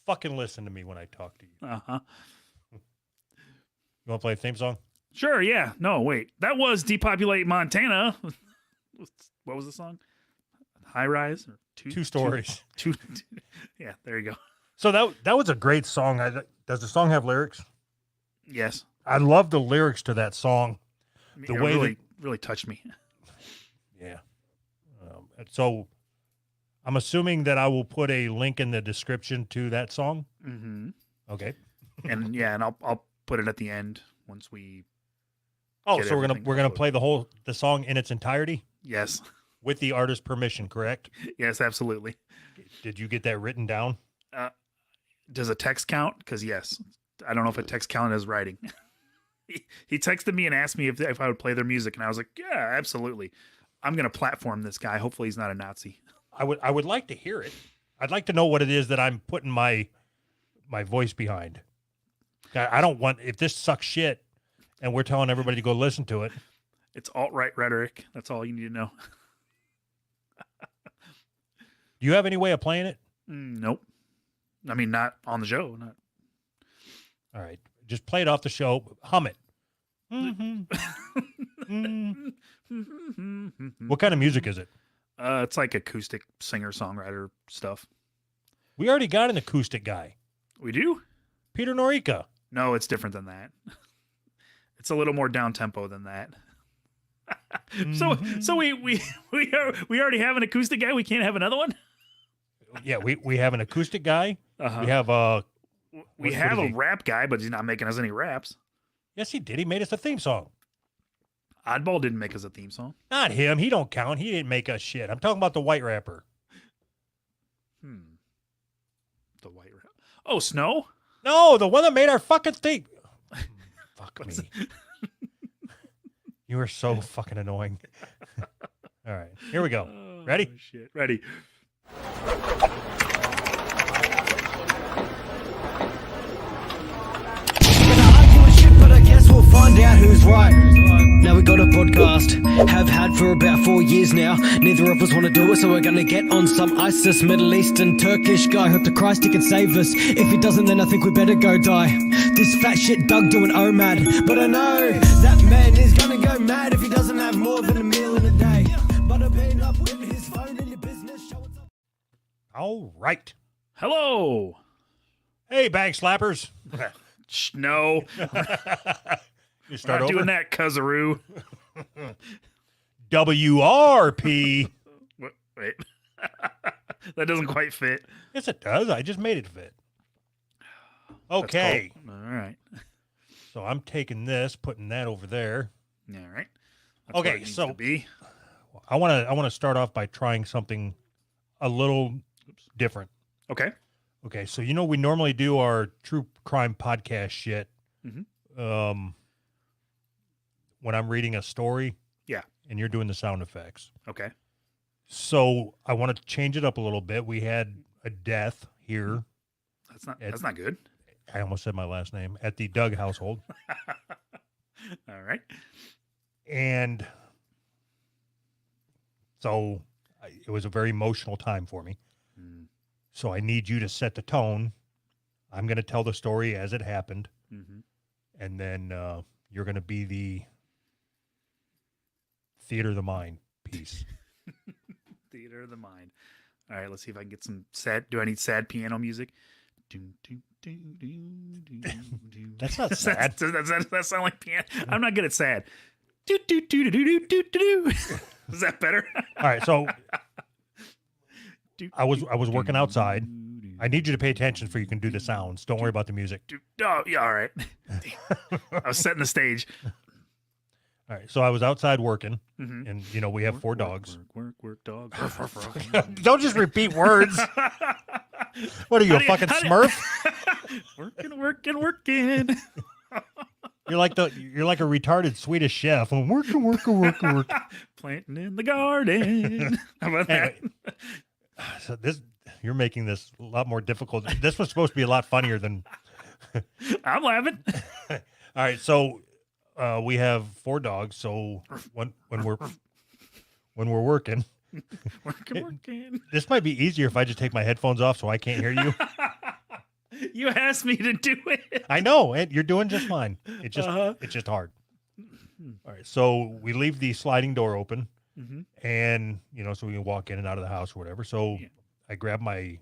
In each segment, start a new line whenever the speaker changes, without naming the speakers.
fucking listen to me when I talk to you.
Uh-huh.
You want to play a theme song?
Sure, yeah. No, wait. That was Depopulate Montana. What was the song? High Rise? Or
Two stories.
Two, yeah, there you go.
So that was a great song. Does the song have lyrics?
Yes.
I love the lyrics to that song.
It
The way
really, really touched me.
Yeah. So I'm assuming that I will put a link in the description to that song.
Mm-hmm.
Okay.
And yeah, and I'll put it at the end once we.
Oh,
Get
so we're
everything
gonna
uploaded.
play the song in its entirety
Yes.
with the artist's permission, correct?
Yes, absolutely.
Did you get that written down?
Does a text count? Because yes, I don't know if a text count is writing. He texted me and asked me if I would play their music, and I was like, yeah, absolutely. I'm gonna platform this guy. Hopefully, he's not a Nazi.
I would like to hear it. I'd like to know what it is that I'm putting my voice behind. I don't want, if this sucks shit and we're telling everybody to go listen to it.
It's alt-right rhetoric. That's all you need to know.
Do you have any way of playing it?
Nope. I mean, not on the show. Not.
All right. Just play it off the show. Hum it. What kind of music is it?
It's like acoustic singer-songwriter stuff.
We already got an acoustic guy,
We do?
Peter Norica.
No, it's different than that. It's a little more down tempo than that. So we already have an acoustic guy. We can't have another one.
Yeah, we have an acoustic guy.
Uh-huh.
We have
We
what
have
is
a
he?
rap guy, but he's not making us any raps.
Yes, he did. He made us a theme song.
Oddball didn't make us a theme song.
Not him. He don't count. He didn't make us shit. I'm talking about the white rapper.
The white rap. Oh, Snow?
No, the one that made our fucking theme. Fuck me. You are so fucking annoying. All right, here we go. Ready?
Oh, shit. Ready.
But I guess we'll find out who's right. Now we got a podcast, have had for about 4 years now. Neither of us want to do it, so we're gonna get on some ISIS, Middle Eastern, Turkish guy. Hope to Christ he can save us. If he doesn't, then I think we better go die. This fat shit Doug doing OMAD, but I know that man is gonna go mad if he doesn't have more than a meal in a day. But I've been up with his phone in your business. Show us up.
All right.
Hello.
Hey, bag slappers.
No.
You start
Not
over.
doing that, Cuzaroo.
WRP.
Wait. That doesn't quite fit.
Yes, it does. I just made it fit. Okay.
All right.
So I'm taking this, putting that over there.
All right. That's
Okay,
what it needs
so-
to be.
I want to start off by trying something a little different.
Okay.
Okay, so we normally do our true crime podcast shit.
Mhm.
When I'm reading a story.
Yeah.
And you're doing the sound effects.
Okay.
So I want to change it up a little bit. We had a death here.
That's not good.
I almost said my last name at the Doug household.
All right.
And so it was a very emotional time for me. So I need you to set the tone. I'm going to tell the story as it happened.
Mm-hmm.
And then you're going to be the theater of the mind piece.
Theater of the mind. All right, let's see if I can get some sad. Do I need sad piano music?
That's not sad.
Does that sound like piano? I'm not good at sad. Is that better?
All right, so I was working outside. I need you to pay attention so you can do the sounds. Don't worry about the music.
Oh, yeah, all right. I was setting the stage.
All right, so I was outside working,
Mhm.
and we have 4 dogs.
Work, dog.
Don't just repeat words. What are you, a fucking Smurf?
Working.
You're like a retarded Swedish chef. I'm working.
Planting in the garden. How about that?
Anyway, so you're making this a lot more difficult. This was supposed to be a lot funnier than.
I'm laughing.
All right, so we have 4 dogs. So when we're working,
Working.
this might be easier if I just take my headphones off so I can't hear you.
You asked me to do it.
I know, and you're doing just fine. It's just hard.
Hmm.
All right, so we leave the sliding door open,
Mhm.
and so we can walk in and out of the house or whatever. So
Yeah.
I grabbed my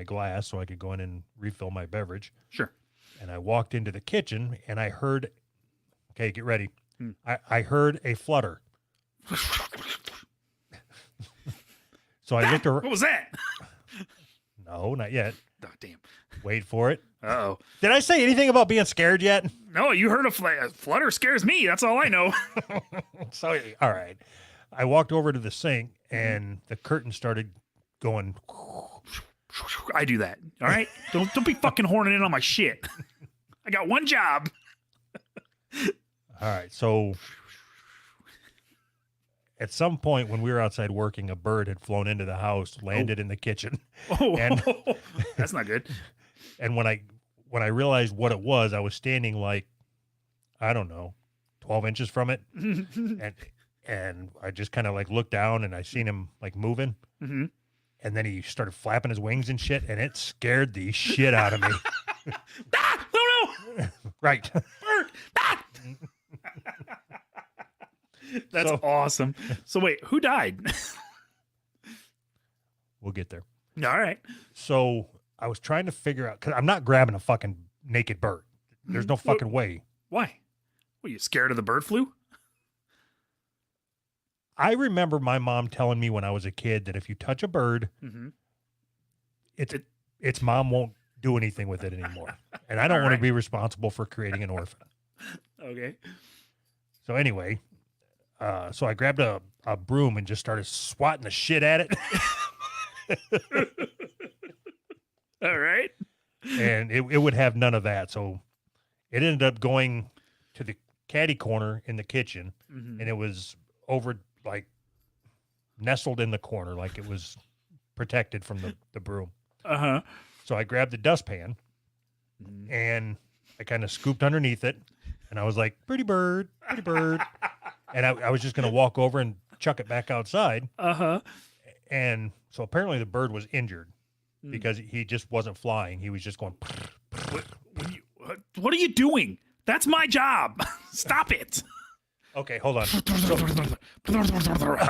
glass so I could go in and refill my beverage,
Sure.
and I walked into the kitchen, and I heard, okay, get ready.
Hmm.
I heard a flutter. So I looked around.
What was that?
No, not yet.
Oh, damn.
Wait for it.
Uh-oh.
Did I say anything about being scared yet?
No, you heard a flutter scares me. That's all I know.
So, all right. I walked over to the sink and the curtain started going.
I do that. All right? Don't be fucking horning in on my shit. I got one job.
All right. So at some point when we were outside working, a bird had flown into the house, landed in the kitchen.
Oh,
And-
that's not good.
And when I realized what it was, I was standing like, I don't know, 12 inches from it. And I just kind of like looked down and I seen him like moving.
Hmm.
And then he started flapping his wings and shit. And it scared the shit out of me.
Ah! No!
Right.
Bird! Ah! That's
So-
awesome. So wait, who died?
We'll get there.
All right.
So I was trying to figure out, because I'm not grabbing a fucking naked bird. There's no fucking way.
Why? Were you scared of the bird flu?
I remember my mom telling me when I was a kid that if you touch a bird,
Mm-hmm.
its mom won't do anything with it anymore. And I don't want
Alright.
to be responsible for creating an orphan.
Okay.
So anyway, so I grabbed a broom and just started swatting the shit at it.
All right.
And it would have none of that. So it ended up going to the caddy corner in the kitchen,
Mhm.
and it was over, like, nestled in the corner, like it was protected from the broom.
Uh-huh.
So I grabbed the dustpan
Mhm.
and I kind of scooped underneath it, and I was like, pretty bird, and I was just going to walk over and chuck it back outside.
Uh-huh.
And so apparently the bird was injured
Mm.
because he just wasn't flying. He was just going.
What are you doing? That's my job. Stop it.
Okay, hold on.
How'd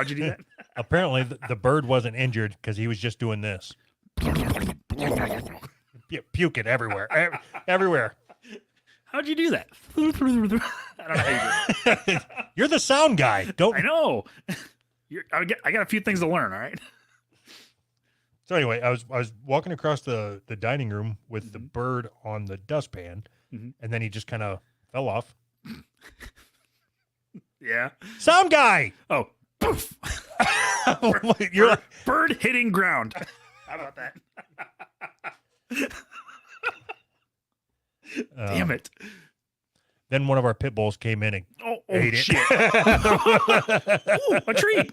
you do that?
Apparently the bird wasn't injured because he was just doing this. Puking everywhere. Everywhere.
How'd you do that? I don't know how you do it.
You're the sound guy. Don't.
I know. I got a few things to learn, all right?
So anyway, I was walking across the dining room with the bird on the dustpan,
Mhm.
and then he just kind of fell off.
Yeah.
Sound guy.
Oh, poof.
You're like,
Bird hitting ground. How about that? Damn it.
Then one of our pit bulls came in and
Oh,
ate
shit.
it.
Ooh, a treat.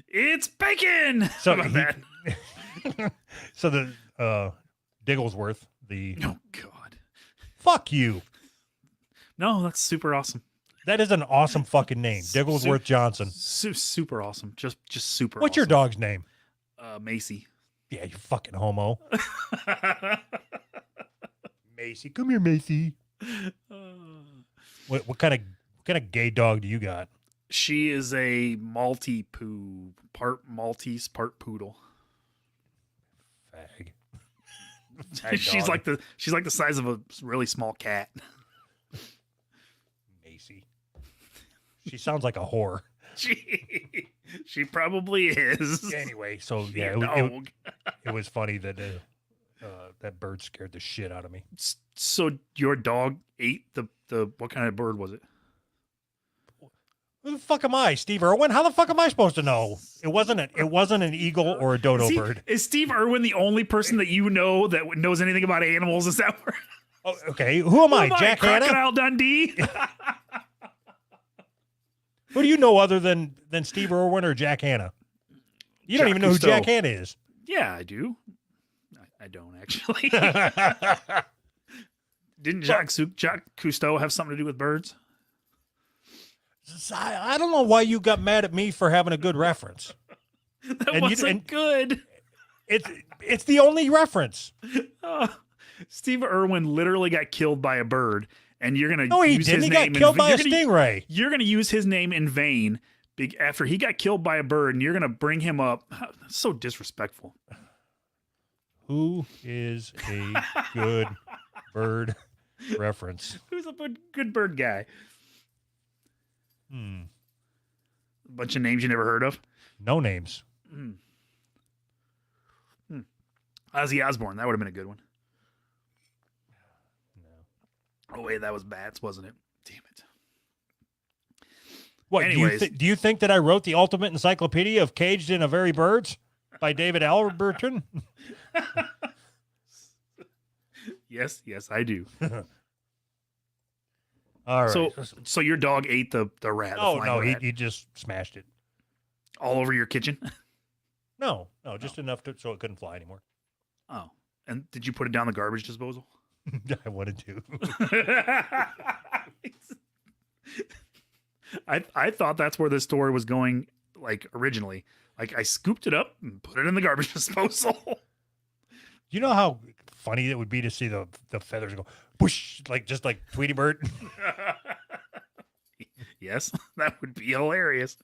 It's bacon.
So
How about that?
So the Digglesworth, the
Oh, God.
fuck you.
No, that's super awesome.
That is an awesome fucking name, Digglesworth Johnson.
Super awesome. Just super
What's your
awesome.
dog's name?
Macy.
Yeah, you fucking homo. Macy, come here, Macy. What kind of gay dog do you got?
She is a Maltipoo, part Maltese, part poodle.
Fag. Fag
she's
dog.
like the size of a really small cat.
Macy. She sounds like a whore.
She probably is.
Anyway, so
She
yeah,
a dog.
it was funny that that bird scared the shit out of me.
So your dog ate the what kind of bird was it?
Who the fuck am I, Steve Irwin? How the fuck am I supposed to know? It wasn't an eagle or a dodo bird.
Is Steve Irwin the only person that you know that knows anything about animals? Is that where?
Oh, okay, who am I, Jack Hanna?
Crocodile Dundee?
Who do you know other than Steve Irwin or Jack Hanna? You don't
Jacques
even know who
Cousteau.
Jack Hanna is.
Yeah, I do. I don't actually. Didn't Jacques Cousteau have something to do with birds?
I don't know why you got mad at me for having a good reference.
That
And you-
wasn't
and-
good.
It's the only reference.
Steve Irwin literally got killed by a bird, and you're gonna
No, he
use
didn't.
his
He got
name.
killed by a
you're gonna-
stingray.
You're gonna use his name in vain after he got killed by a bird, and you're gonna bring him up. That's so disrespectful.
Who is a good bird reference?
Who's a good bird guy?
Hmm.
A bunch of names you never heard of.
No names.
Ozzy Osbourne. That would have been a good one. Oh wait, that was bats, wasn't it? Damn it.
What?
Anyways.
Do you think that I wrote the ultimate encyclopedia of Caged in a Very Birds by David Alberton?
Yes, I do.
All right.
So your dog ate the rat. the
Oh
flying
no,
rat,
he just smashed it.
all over your kitchen.
No, just enough so it couldn't fly anymore.
Oh, and did you put it down the garbage disposal?
I wanted to.
I thought that's where the story was going, like originally. Like I scooped it up and put it in the garbage disposal.
You know how funny it would be to see the feathers go whoosh, just like Tweety Bird.
Yes, that would be hilarious.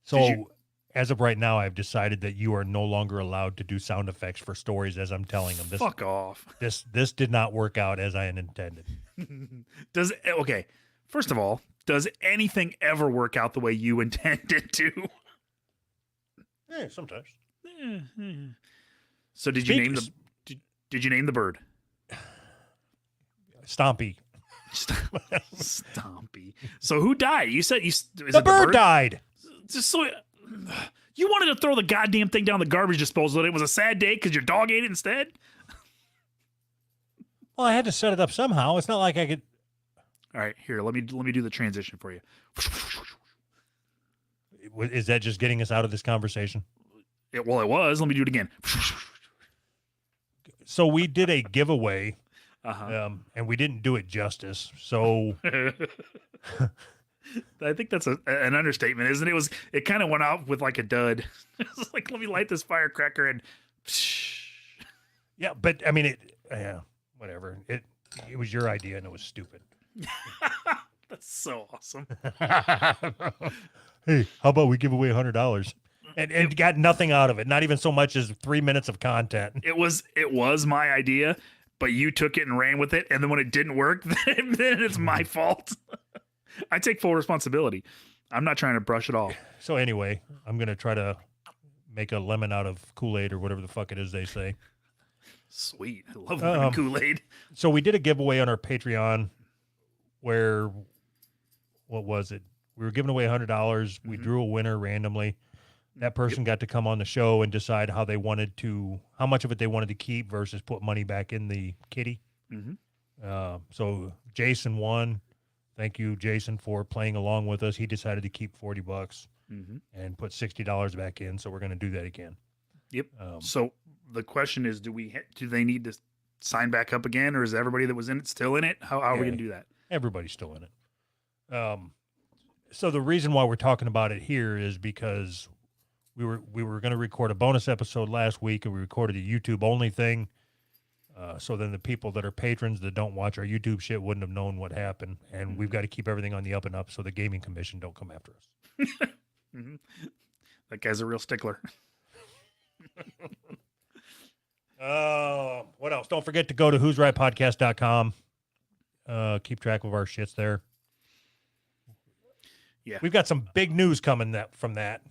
So, as of right now, I've decided that you are no longer allowed to do sound effects for stories as I'm telling them.
Fuck off.
This did not work out as I had intended.
Okay, first of all, does anything ever work out the way you intended to?
Yeah, sometimes.
So did you name did you name the bird?
Stompy.
Stompy. So who died? You said
The bird died.
Just so you wanted to throw the goddamn thing down the garbage disposal, and it was a sad day because your dog ate it instead.
Well, I had to set it up somehow. It's not like I could.
All right, here, let me do the transition for you.
Is that just getting us out of this conversation?
It was. Let me do it again.
So we did a giveaway,
Uh-huh.
and we didn't do it justice. So
I think that's an understatement, isn't it? It kind of went out with like a dud. It's like, let me light this firecracker and
yeah, but I mean whatever. It was your idea and it was stupid.
that's so awesome.
Hey, how about we give away $100 and got nothing out of it? Not even so much as 3 minutes of content.
It was my idea, but you took it and ran with it, and then when it didn't work, then it's my fault. I take full responsibility. I'm not trying to brush it off.
So anyway, I'm gonna try to make a lemon out of Kool-Aid or whatever the fuck it is they say.
Sweet. I love lemon Kool-Aid.
So we did a giveaway on our Patreon where, what was it? We were giving away $100. We drew a winner randomly. That person got to come on the show and decide how much of it they wanted to keep versus put money back in the kitty. So Jason won. Thank you, Jason, for playing along with us. He decided to keep $40 and put $60 back in. So we're going to do that again.
Yep. So the question is, do they need to sign back up again, or is everybody that was in it still in it? How are we going to do that?
Everybody's still in it. So the reason why we're talking about it here is because we were going to record a bonus episode last week, and we recorded a YouTube only thing. So then the people that are patrons that don't watch our YouTube shit wouldn't have known what happened, and we've got to keep everything on the up and up so the gaming commission don't come after us.
That guy's a real stickler.
What else? Don't forget to go to who'srightpodcast.com. Keep track of our shits there.
Yeah.
We've got some big news coming from that.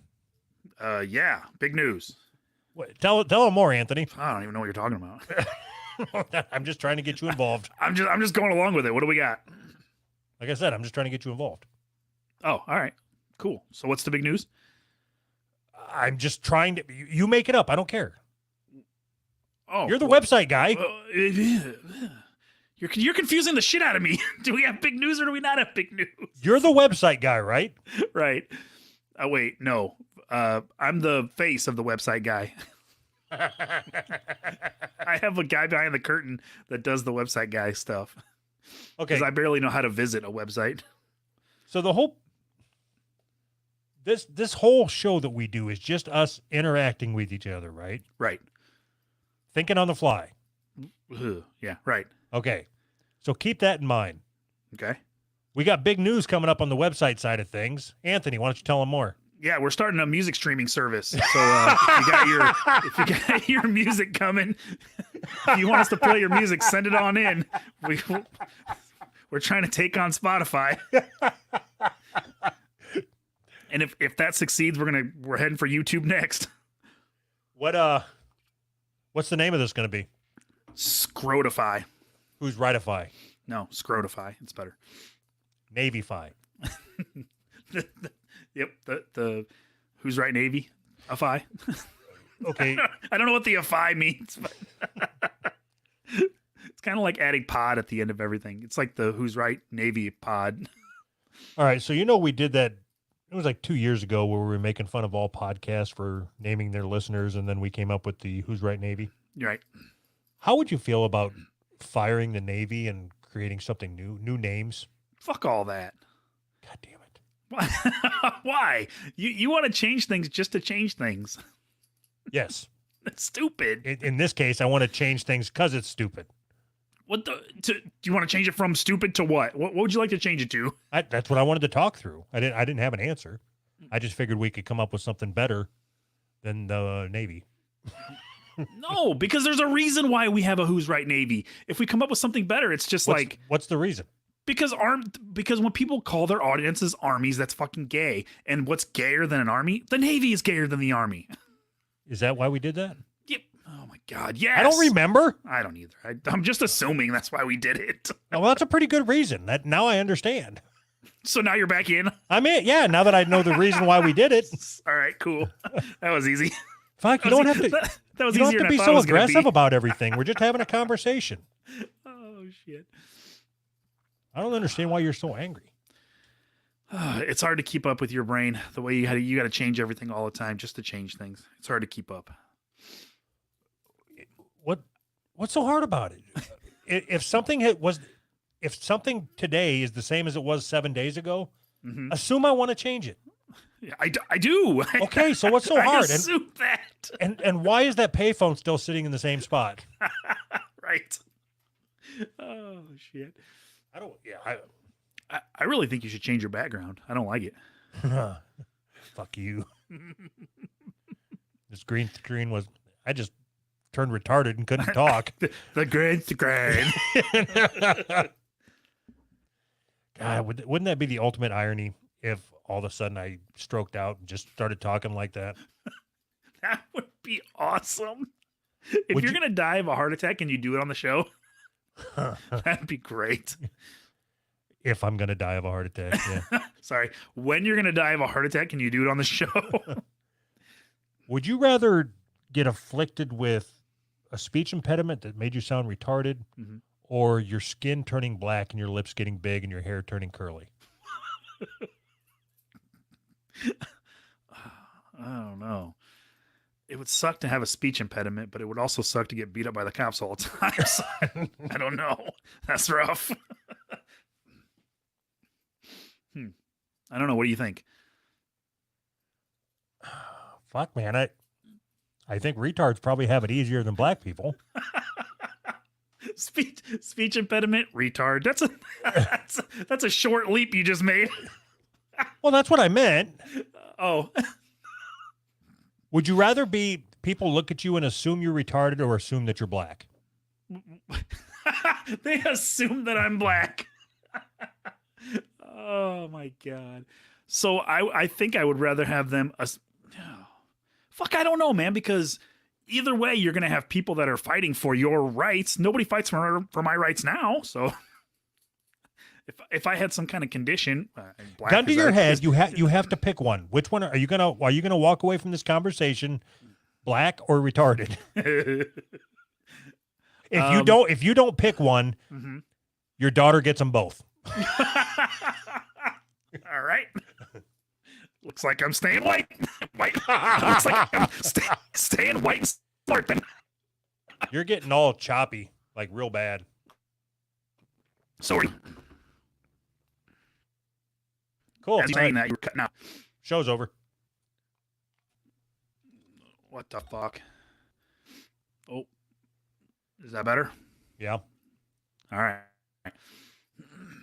Yeah. Big news.
Tell them more, Anthony.
I don't even know what you're talking about.
I'm just trying to get you involved.
I'm just going along with it. What do we got?
Like I said, I'm just trying to get you involved.
Oh, all right. Cool. So what's the big news?
I'm just trying to. You make it up. I don't care.
Oh,
You're the website guy.
You're confusing the shit out of me. Do we have big news or do we not have big news?
You're the website guy, right?
Right. Oh, wait. No. I'm the face of the website guy. I have a guy behind the curtain that does the website guy stuff.
Okay.
Because I barely know how to visit a website.
So the whole this whole show that we do is just us interacting with each other, right?
Right.
Thinking on the fly.
Ugh, yeah, right.
Okay. So keep that in mind.
Okay.
We got big news coming up on the website side of things. Anthony, why don't you tell them more?
Yeah, we're starting a music streaming service. So if you got your music coming, if you want us to play your music, send it on in. We're trying to take on Spotify. And if that succeeds, we're heading for YouTube next.
What's the name of this going to be?
Scrotify.
Who's Rightify?
No, Scrotify. It's better.
Navyfy.
Yep. The Who's Right Navy? Affi.
Okay.
I don't know what the Affi means, but it's kind of like adding pod at the end of everything. It's like the Who's Right Navy pod.
All right. So, we did that. It was like 2 years ago where we were making fun of all podcasts for naming their listeners. And then we came up with the Who's Right Navy.
You're right.
How would you feel about firing the Navy and creating something new names?
Fuck all that.
God damn it.
Why? You want to change things just to change things.
Yes.
That's stupid.
In this case, I want to change things because it's stupid.
Do you want to change it from stupid to what? What would you like to change it to?
That's what I wanted to talk through. I didn't have an answer. I just figured we could come up with something better than the Navy.
No, because there's a reason why we have a Who's Right Navy. If we come up with something better, it's just
what's the reason?
Because when people call their audiences armies, that's fucking gay. And what's gayer than an army? The Navy is gayer than the army.
Is that why we did that?
Yep. Oh my God. Yes.
I don't remember.
I don't either. I'm just assuming that's why we did it.
Well, that's a pretty good reason. That now I understand.
So now you're back in.
I'm in. Yeah. Now that I know the reason why we did it.
All right. Cool. That was easy.
Fuck. You don't have to.
That was
you don't
easier
have to
than I
be
thought
so
it was gonna
aggressive
be.
about everything. We're just having a conversation.
Oh shit.
I don't understand why you're so angry.
It's hard to keep up with your brain the way you got to change everything all the time just to change things. It's hard to keep up.
What's so hard about it? If something today is the same as it was 7 days ago, assume I want to change it.
Yeah, I do.
Okay, so what's so hard?
I assume that.
And why is that payphone still sitting in the same spot?
Right. Oh shit.
I don't. Yeah.
I really think you should change your background. I don't like it.
Fuck you. This green screen was. I just turned retarded and couldn't talk.
the green screen.
God, wouldn't that be the ultimate irony if all of a sudden I stroked out and just started talking like that?
That would be awesome. If you're going to die of a heart attack and you do it on the show, that'd be great.
If I'm going to die of a heart attack, yeah.
Sorry. When you're going to die of a heart attack and you do it on the show.
Would you rather get afflicted with a speech impediment that made you sound retarded, or your skin turning black and your lips getting big and your hair turning curly?
I don't know. It would suck to have a speech impediment, but it would also suck to get beat up by the cops all the time. So I don't know. That's rough. I don't know. What do you think?
Fuck, man. I think retards probably have it easier than black people.
Speech impediment, retard. That's a short leap you just made.
Well, that's what I meant.
Oh.
Would you rather be people look at you and assume you're retarded or assume that you're black?
They assume that I'm black. Oh my God. So I think I would rather have them. Fuck, I don't know, man, because either way, you're going to have people that are fighting for your rights. Nobody fights for my rights now. So if I had some kind of condition,
gun to your head, you have to pick one. Which one are you gonna walk away from this conversation, black or retarded? If you don't pick one, your daughter gets them both.
All right. Looks like I'm staying white. Looks like I'm staying white and smart then.
You're getting all choppy, like real bad.
Sorry.
Cool.
As saying that, you're cutting out.
Show's over.
What the fuck? Oh, is that better?
Yeah.
All right.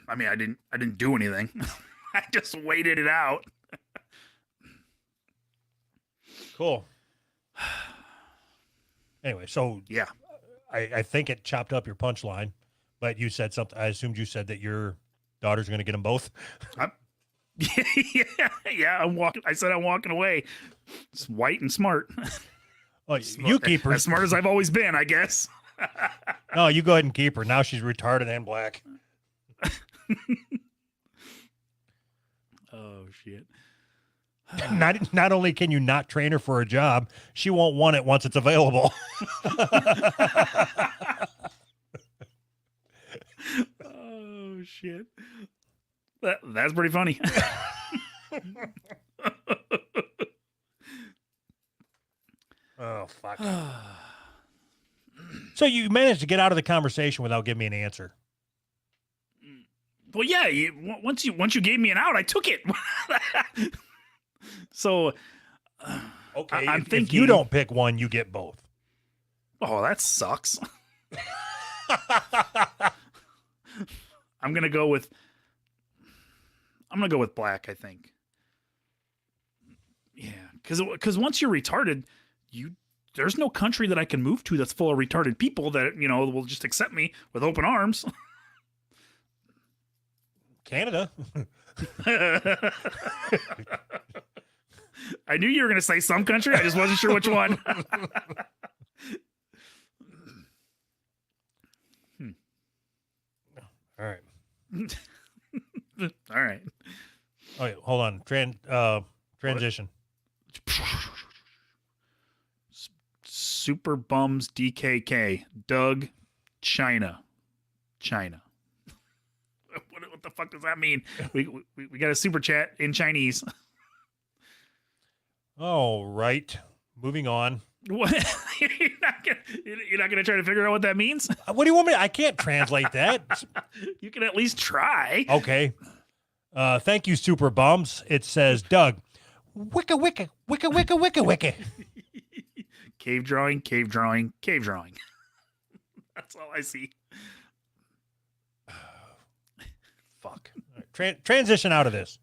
I mean, I didn't do anything. I just waited it out.
Cool. Anyway, so
Yeah.
I think it chopped up your punchline, but you said something. I assumed you said that your daughter's going to get them both.
Yeah. I said I'm walking away. It's white and smart.
Oh, you keep her.
As smart as I've always been, I guess.
No, you go ahead and keep her. Now she's retarded and black.
Oh shit.
Not only can you not train her for a job, she won't want it once it's available.
Oh shit. That's pretty funny.
Oh fuck. So you managed to get out of the conversation without giving me an answer.
Well, yeah. Once you gave me an out, I took it. So,
Okay,
I'm
if
thinking
you don't pick one, you get both.
Oh, that sucks. I'm gonna go with black. I think. Yeah, because once you're retarded, there's no country that I can move to that's full of retarded people that will just accept me with open arms.
Canada.
I knew you were going to say some country. I just wasn't sure which one.
All right.
All right.
Oh, wait, hold on. Transition.
Super Bums DKK. Doug, China. What the fuck does that mean? We got a super chat in Chinese.
All right. Moving on.
What? You're not gonna try to figure out what that means?
What do you want me? I can't translate that.
You can at least try.
Okay. Thank you, Super Bums. It says, Doug, wicka, wicka, wicka, wicka, wicka, wicka.
Cave drawing, cave drawing, cave drawing. That's all I see.
Fuck. All right, transition out of this.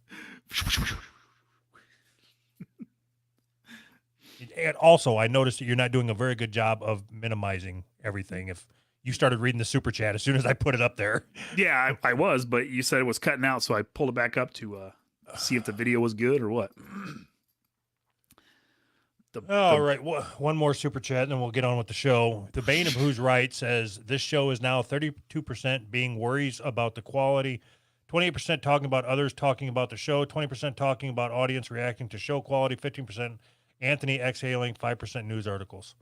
And also, I noticed that you're not doing a very good job of minimizing everything. If you started reading the super chat as soon as I put it up there.
Yeah, I was, but you said it was cutting out, so I pulled it back up to see if the video was good or what.
All right, one more super chat, and then we'll get on with the show. The Bane of Who's Right says, this show is now 32% being worries about the quality, 28% talking about others talking about the show, 20% talking about audience reacting to show quality, 15% Anthony exhaling, 5% news articles,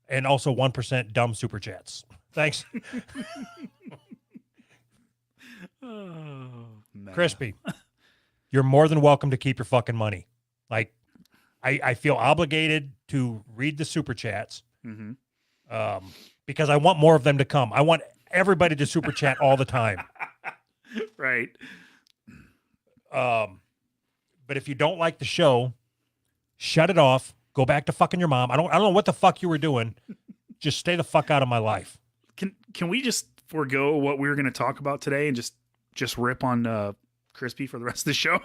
and also 1% dumb super chats. Thanks.
Oh, man.
Crispy, you're more than welcome to keep your fucking money. Like, I feel obligated to read the super chats because I want more of them to come. I want everybody to super chat all the time.
Right.
But if you don't like the show, shut it off. Go back to fucking your mom. I don't know what the fuck you were doing. Just stay the fuck out of my life.
Can we just forego what we were going to talk about today and just rip on Crispy for the rest of the show?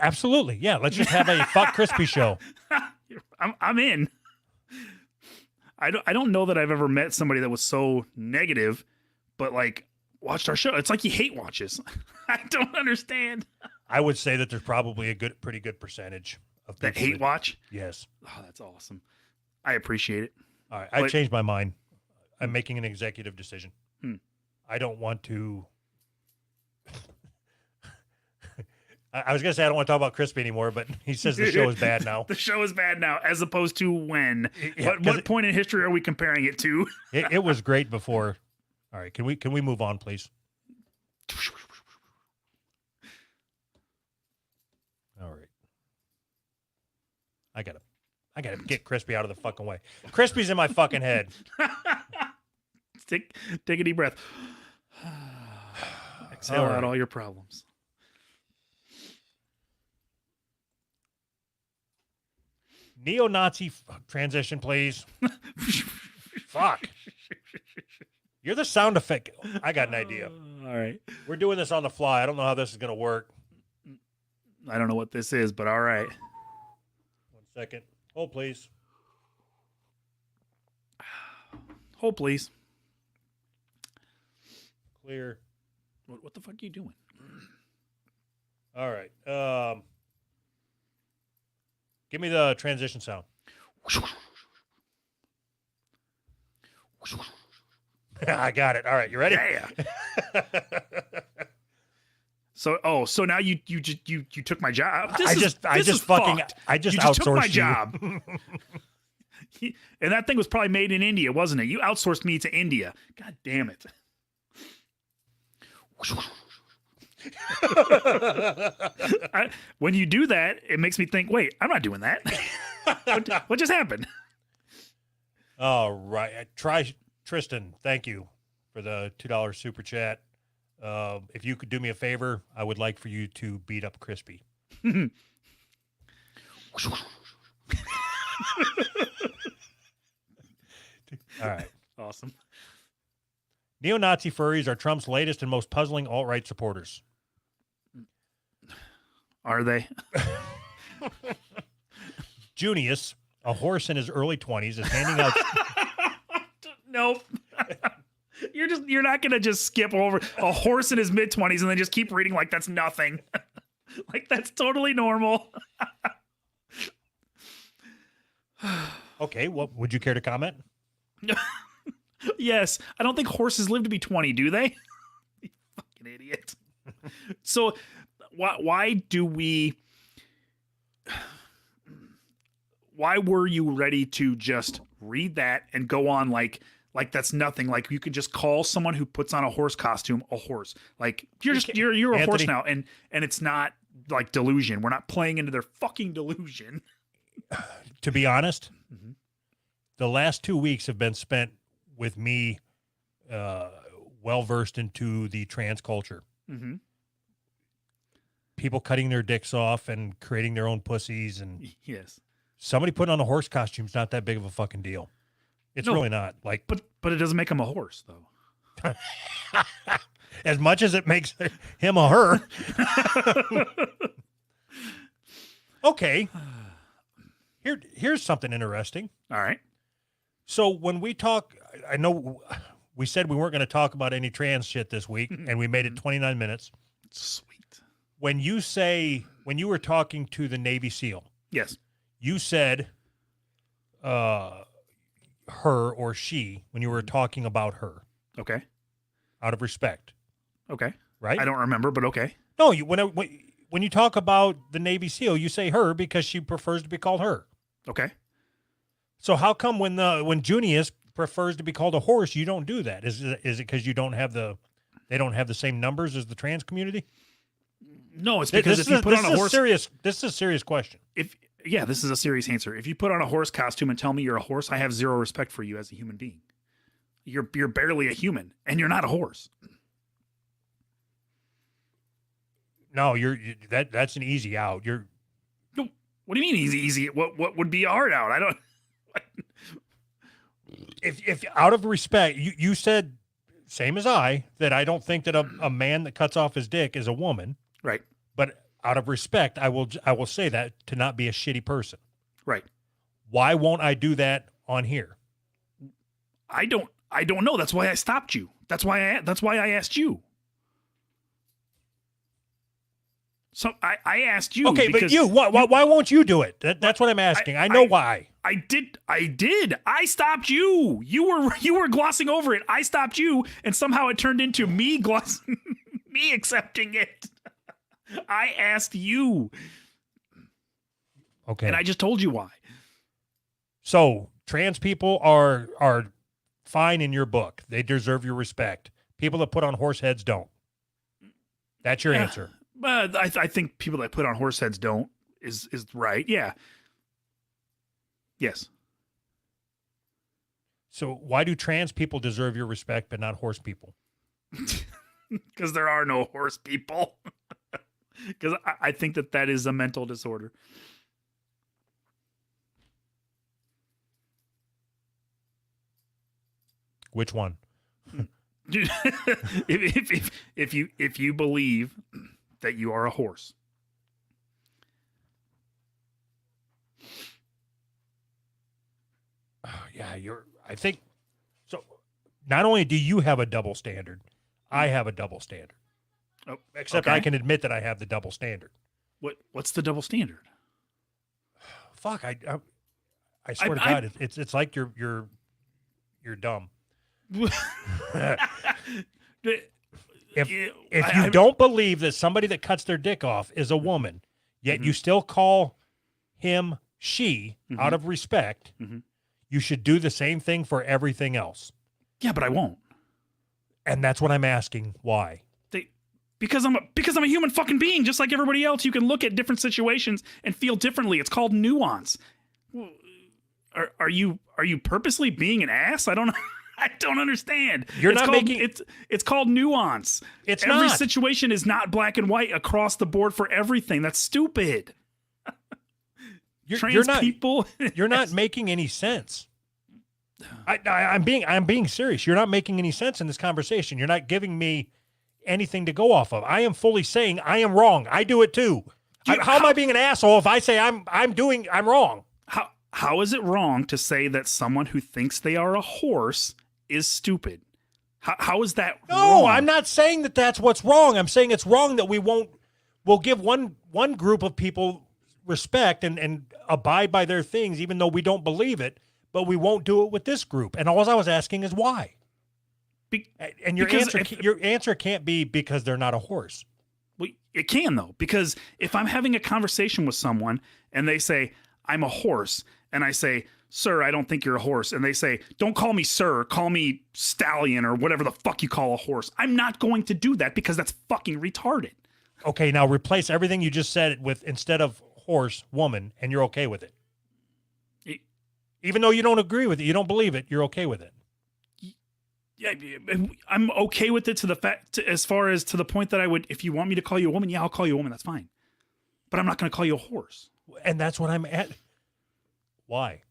Absolutely. Yeah. Let's just have a fuck Crispy show.
I'm in. I don't know that I've ever met somebody that was so negative, but like watched our show. It's like he hate watches. I don't understand.
I would say that there's probably a pretty good percentage of people
That hate watch.
Yes.
Oh, that's awesome. I appreciate it.
All right. I changed my mind. I'm making an executive decision. I don't want to. I was going to say I don't want to talk about Crispy anymore, but he says the show is bad now.
The show is bad now, as opposed to when?
Yeah,
what point in history are we comparing it to?
It was great before. All right, can we move on, please? All right. I gotta get Crispy out of the fucking way. Crispy's in my fucking head.
Take a deep breath. Exhale out all your problems.
Neo-Nazi transition, please. Fuck. You're the sound effect. I got an idea.
All right.
We're doing this on the fly. I don't know how this is going to work.
I don't know what this is, but all right.
1 second. Hold, please.
Hold, please.
Clear.
What the fuck are you doing?
All right. Give me the transition sound. I got it. All right, you ready?
Yeah. So now you took my job.
I just
fucked. You just
outsourced
took my
you.
job. And that thing was probably made in India, wasn't it? You outsourced me to India. God damn it. When you do that, it makes me think, wait, I'm not doing that. What just happened?
All right. Tristan, thank you for the $2 super chat. If you could do me a favor, I would like for you to beat up Crispy. All right.
Awesome.
Neo-Nazi furries are Trump's latest and most puzzling alt-right supporters.
Are they?
Junius, a horse in his early 20s, is handing out...
Nope. You're not gonna just skip over a horse in his mid-20s and then just keep reading like that's nothing. Like that's totally normal.
Okay, well, would you care to comment?
Yes, I don't think horses live to be 20, do they? You fucking idiot. So why were you ready to just read that and go on like that's nothing? Like you could just call someone who puts on a horse costume a horse. Like you're a horse
Anthony.
now, and it's not like delusion. We're not playing into their fucking delusion.
To be honest,
Mm-hmm.
the last 2 weeks have been spent with me well-versed into the trans culture.
Mm-hmm.
People cutting their dicks off and creating their own pussies, and
Yes,
somebody putting on a horse costume is not that big of a fucking deal. It's
No.
really not. Like,
but it doesn't make him a horse though.
as much as it makes him or her. Okay. Here's something interesting.
All right.
So when we talk, I know we said we weren't going to talk about any trans shit this week, and we made it 29 minutes.
Sweet.
When you were talking to the Navy SEAL,
Yes.
you said her or she when you were talking about her
Okay.
out of respect,
Okay.
right?
I don't remember, but okay.
No, when you talk about the Navy SEAL, you say her because she prefers to be called her.
Okay.
So how come when Junius prefers to be called a horse, you don't do that? Is it because they don't have the same numbers as the trans community?
No, it's because if you put on a horse,
this is a serious question.
this is a serious answer. If you put on a horse costume and tell me you're a horse, I have zero respect for you as a human being. You're barely a human, and you're not a horse.
No, that's an easy out.
No, what do you mean easy? What would be a hard out? I don't.
If out of respect, you said same as I that I don't think that a man that cuts off his dick is a woman.
Right.
But out of respect, I will say that to not be a shitty person.
Right.
Why won't I do that on here?
I don't know. That's why I stopped you. That's why I asked you. So I asked you.
Okay,
because
but why won't you do it? That's what I'm asking. I know why.
I did. I stopped you. You were glossing over it. I stopped you, and somehow it turned into me me accepting it. I asked you.
Okay.
And I just told you why.
So trans people are fine in your book. They deserve your respect. People that put on horse heads don't. That's your answer.
But I think people that put on horse heads don't is right. Yeah. Yes.
So why do trans people deserve your respect but not horse people?
Because there are no horse people. Because I think that is a mental disorder.
Which one?
Dude, if you believe that you are a horse,
Yeah, I think so. Not only do you have a double standard, I have a double standard.
oh,
Except
okay.
I can admit that I have the double standard.
What's the double standard?
Fuck, I swear to God, it's like you're dumb. If you don't believe that somebody that cuts their dick off is a woman, yet you still call him she out of respect, you should do the same thing for everything else.
Yeah, but I won't.
And that's what I'm asking. Why?
Because I'm a human fucking being, just like everybody else. You can look at different situations and feel differently. It's called nuance. Are you purposely being an ass? I don't know. I don't understand. It's called nuance. Every situation is not black and white across the board for everything. That's stupid.
You're not making any sense. I'm being serious. You're not making any sense in this conversation. You're not giving me anything to go off of. I am fully saying I am wrong. I do it too. How am I being an asshole if I say I'm wrong?
How is it wrong to say that someone who thinks they are a horse is stupid? How is that wrong?
No, I'm not saying that that's what's wrong. I'm saying it's wrong that we'll give one group of people respect and abide by their things, even though we don't believe it, but we won't do it with this group. And all I was asking is why. And your answer can't be because they're not a horse.
Well, it can though, because if I'm having a conversation with someone and they say I'm a horse, and I say, "Sir, I don't think you're a horse," and they say, "Don't call me sir, call me stallion or whatever the fuck you call a horse," I'm not going to do that because that's fucking retarded.
Okay, now replace everything you just said with instead of horse, woman, and you're okay with it. Even though you don't agree with it, you don't believe it, you're okay with it.
Yeah, I'm okay with it to the fact, as far as to the point that I would, if you want me to call you a woman, yeah, I'll call you a woman. That's fine. But I'm not going to call you a horse.
And that's what I'm at. Why?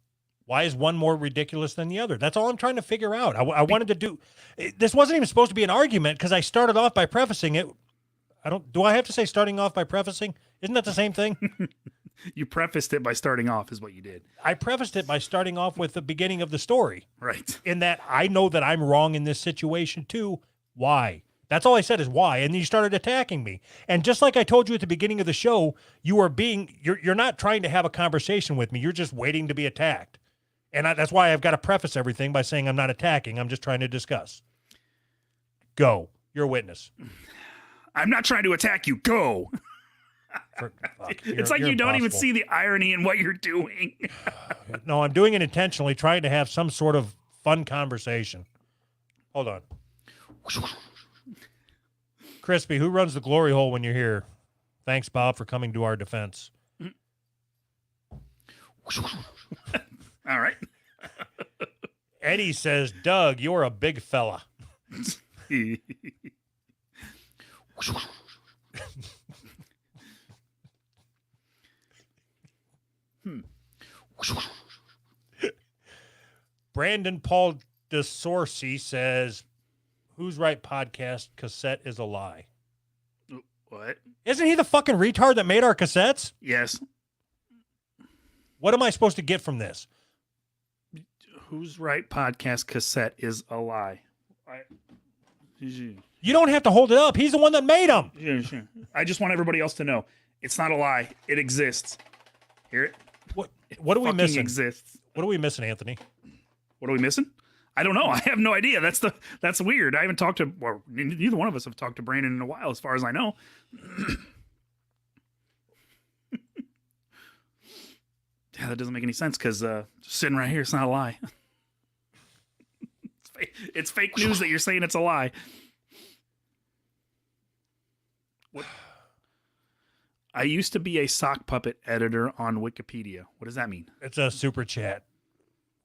Why is one more ridiculous than the other? That's all I'm trying to figure out. I wanted to do. This wasn't even supposed to be an argument because I started off by prefacing it. Do I have to say starting off by prefacing? Isn't that the same thing?
You prefaced it by starting off is what you did.
I prefaced it by starting off with the beginning of the story.
Right.
In that I know that I'm wrong in this situation too. Why? That's all I said is why. And then you started attacking me. And just like I told you at the beginning of the show, you're not trying to have a conversation with me. You're just waiting to be attacked. And that's why I've got to preface everything by saying I'm not attacking. I'm just trying to discuss. Go. You're a witness.
I'm not trying to attack you. Go. It's like you don't even see the irony in what you're doing.
No, I'm doing it intentionally, trying to have some sort of fun conversation. Hold on. Crispy, who runs the glory hole when you're here? Thanks, Bob, for coming to our defense.
All right.
Eddie says, Doug, you're a big fella. Brandon Paul DeSorcy says, Who's Right podcast cassette is a lie.
What?
Isn't he the fucking retard that made our cassettes?
Yes.
What am I supposed to get from this?
Who's Right podcast cassette is a lie.
You don't have to hold it up. He's the one that made them.
Yeah. I just want everybody else to know it's not a lie. It exists. Hear it?
What are we missing?
Exists.
What are we missing, Anthony?
What are we missing? I don't know. I have no idea. That's weird. I haven't talked to, well, neither one of us have talked to Brandon in a while, as far as I know. Yeah, that doesn't make any sense because just sitting right here, it's not a lie. It's fake news that you're saying it's a lie. What? I used to be a sock puppet editor on Wikipedia. What does that mean?
It's a super chat.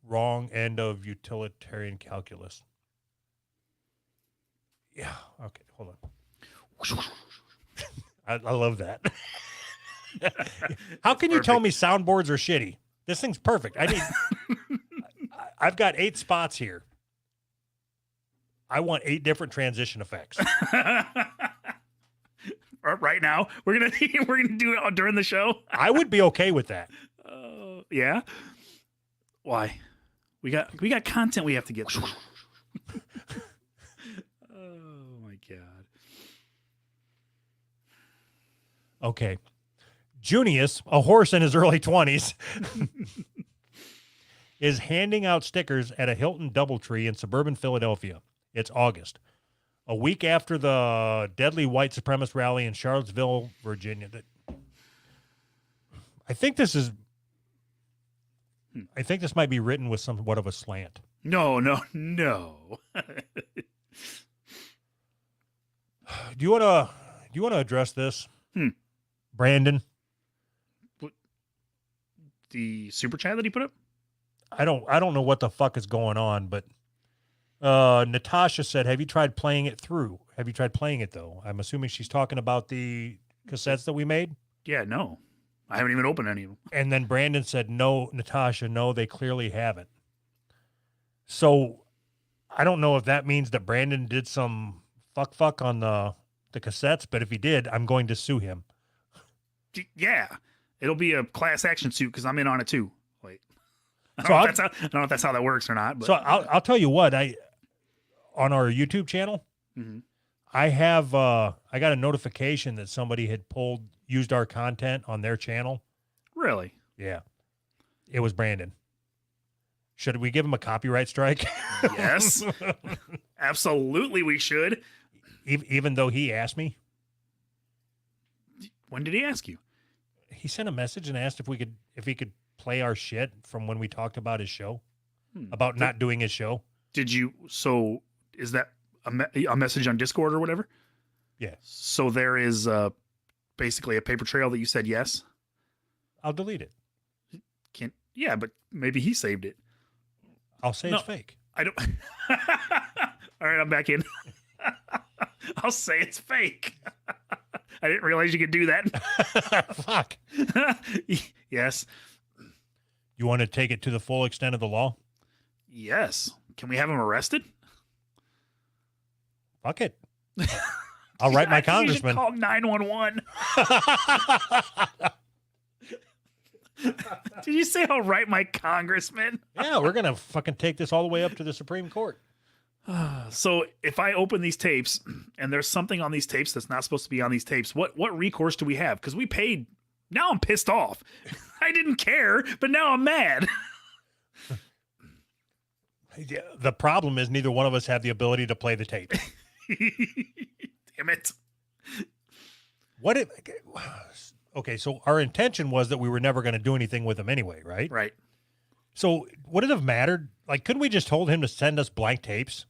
Wrong end of utilitarian calculus. Yeah. Okay. Hold on. I love that. How can you tell me soundboards are shitty? This thing's perfect. I've got 8 spots here. I want 8 different transition effects.
Right now, we're gonna do it during the show.
I would be okay with that.
Yeah. Why? We got content we have to get through. Oh my god.
Okay. Junius, a horse in his early 20s, is handing out stickers at a Hilton DoubleTree in suburban Philadelphia. It's August, a week after the deadly white supremacist rally in Charlottesville, Virginia. I think this might be written with somewhat of a slant.
No.
Do you want to address this? Brandon?
The super chat that he put up?
I don't know what the fuck is going on, but Natasha said, "Have you tried playing it through? Have you tried playing it though?" I'm assuming she's talking about the cassettes that we made.
Yeah, no. I haven't even opened any of them.
And then Brandon said, "No, Natasha, no, they clearly haven't." So I don't know if that means that Brandon did some fuck on the cassettes, but if he did, I'm going to sue him.
Yeah. It'll be a class action suit because I'm in on it too. Wait. I
So
don't know if that's how that works or not. But.
So I'll tell you what, on our YouTube channel,
Mhm.
I have I got a notification that somebody had used our content on their channel.
Really?
Yeah. It was Brandon. Should we give him a copyright strike?
Yes. Absolutely we should.
Even though he asked me?
When did he ask you?
He sent a message and asked if he could play our shit from when we talked about his show, about not doing his show.
Did you? So is that a message on Discord or whatever?
Yeah.
So there is basically a paper trail that you said yes.
I'll delete it.
Yeah, but maybe he saved it.
I'll say it's fake.
I don't. All right, I'm back in. I'll say it's fake. I didn't realize you could do that.
Fuck.
Yes.
You want to take it to the full extent of the law?
Yes. Can we have him arrested?
Fuck it. I'll write my
I think you should
congressman.
call 911. Did you say I'll write my congressman?
Yeah, we're going to fucking take this all the way up to the Supreme Court.
So if I open these tapes and there's something on these tapes that's not supposed to be on these tapes, what recourse do we have? Because we paid. Now I'm pissed off. I didn't care, but now I'm mad.
Yeah, the problem is neither one of us have the ability to play the tape.
Damn it.
Okay, so our intention was that we were never going to do anything with him anyway, right?
Right.
So would it have mattered? Like, couldn't we just told him to send us blank tapes?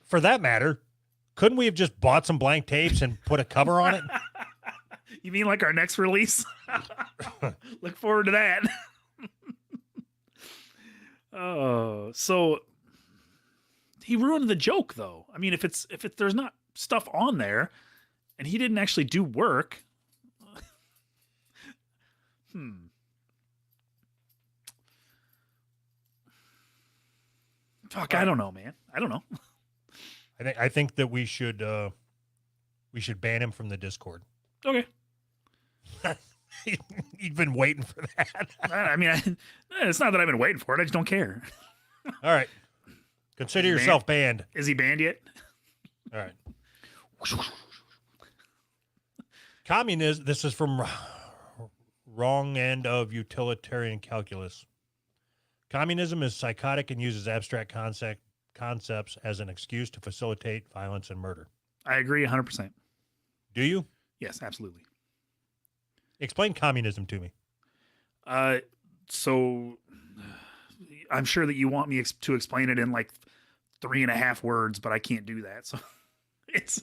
For that matter, couldn't we have just bought some blank tapes and put a cover on it?
You mean like our next release? Look forward to that. Oh, so he ruined the joke, though. I mean, if there's not stuff on there, and he didn't actually do work. Fuck, I don't know, man. I don't know.
I think that we should ban him from the Discord.
Okay.
You've been waiting for that.
I mean, it's not that I've been waiting for it. I just don't care.
All right. Consider yourself banned.
Is he banned yet?
All right. Communism. This is from Wrong End of Utilitarian Calculus. Communism is psychotic and uses abstract concepts as an excuse to facilitate violence and murder.
I agree 100%.
Do you?
Yes, absolutely.
Explain communism to me.
So I'm sure that you want me to explain it in like 3.5 words, but I can't do that. So it's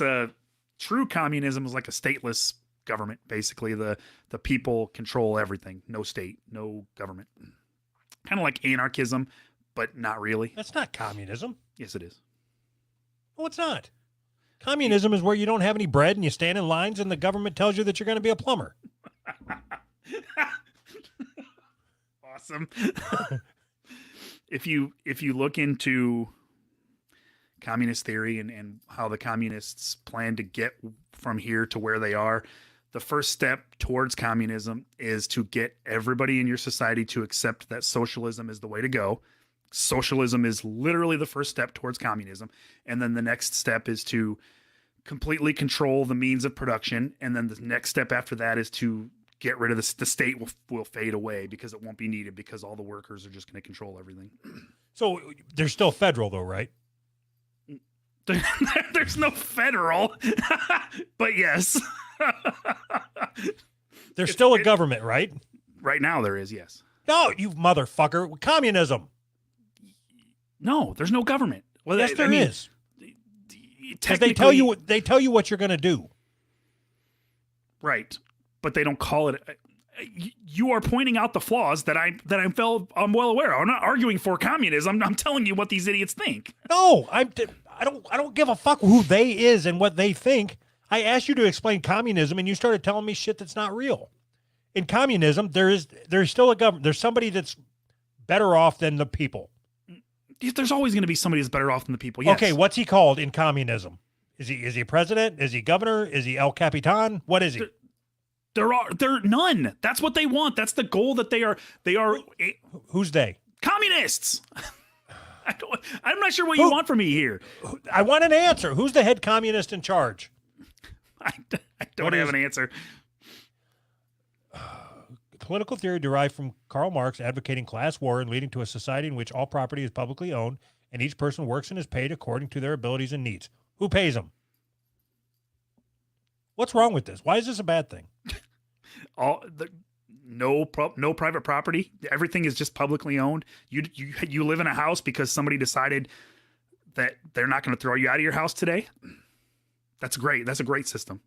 a true communism is like a stateless government. Basically, the people control everything. No state, no government. Kind of like anarchism, but not really.
That's not communism.
Yes, it is.
No, it's not. Communism is where you don't have any bread and you stand in lines and the government tells you that you're going to be a plumber.
Awesome. If you look into communist theory and how the communists plan to get from here to where they are. The first step towards communism is to get everybody in your society to accept that socialism is the way to go. Socialism is literally the first step towards communism. And then the next step is to completely control the means of production. And then the next step after that is to get rid of the state will fade away because it won't be needed because all the workers are just going to control everything.
So they're still federal, though, right?
There's no federal, but yes.
There's still a government, right?
Right now there is, yes.
No, you motherfucker. Communism.
No, there's no government. Well,
Yes, there is. Because
Technically,
they tell you what you're going to do.
right, but they don't call it. You are pointing out the flaws that I'm well aware of. I'm not arguing for communism. I'm telling you what these idiots think.
No, I don't give a fuck who they is and what they think. I asked you to explain communism, and you started telling me shit that's not real. In communism, there's still a government. There's somebody that's better off than the people.
There's always going to be somebody that's better off than the people. Yes.
Okay, what's he called in communism? Is he president? Is he governor? Is he El Capitan? What is he?
There none. That's what they want. That's the goal that they are.
Who's they?
Communists. I'm not sure what you want from me here.
I want an answer. Who's the head communist in charge?
I don't have an answer.
Political theory derived from Karl Marx advocating class war and leading to a society in which all property is publicly owned and each person works and is paid according to their abilities and needs. Who pays them? What's wrong with this? Why is this a bad thing?
No private property. Everything is just publicly owned. You live in a house because somebody decided that they're not going to throw you out of your house today. That's great. That's a great system.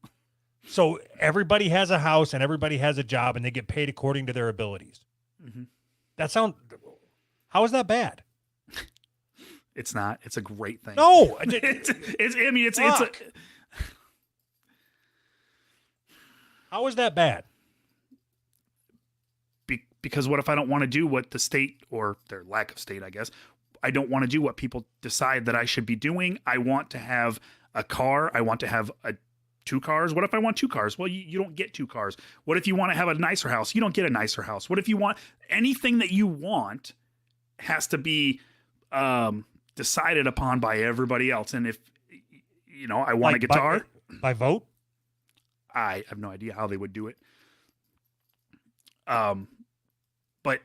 So everybody has a house and everybody has a job and they get paid according to their abilities.
Mm-hmm.
How is that bad?
It's not. It's a great thing.
No. How is that bad?
Because what if I don't want to do what the state, or their lack of state, I guess, I don't want to do what people decide that I should be doing. I want to have a car. I want to have 2 cars. What if I want 2 cars? Well, you don't get 2 cars. What if you want to have a nicer house? You don't get a nicer house. What if you want anything that you want has to be decided upon by everybody else? And if, I want a guitar.
By vote?
I have no idea how they would do it. But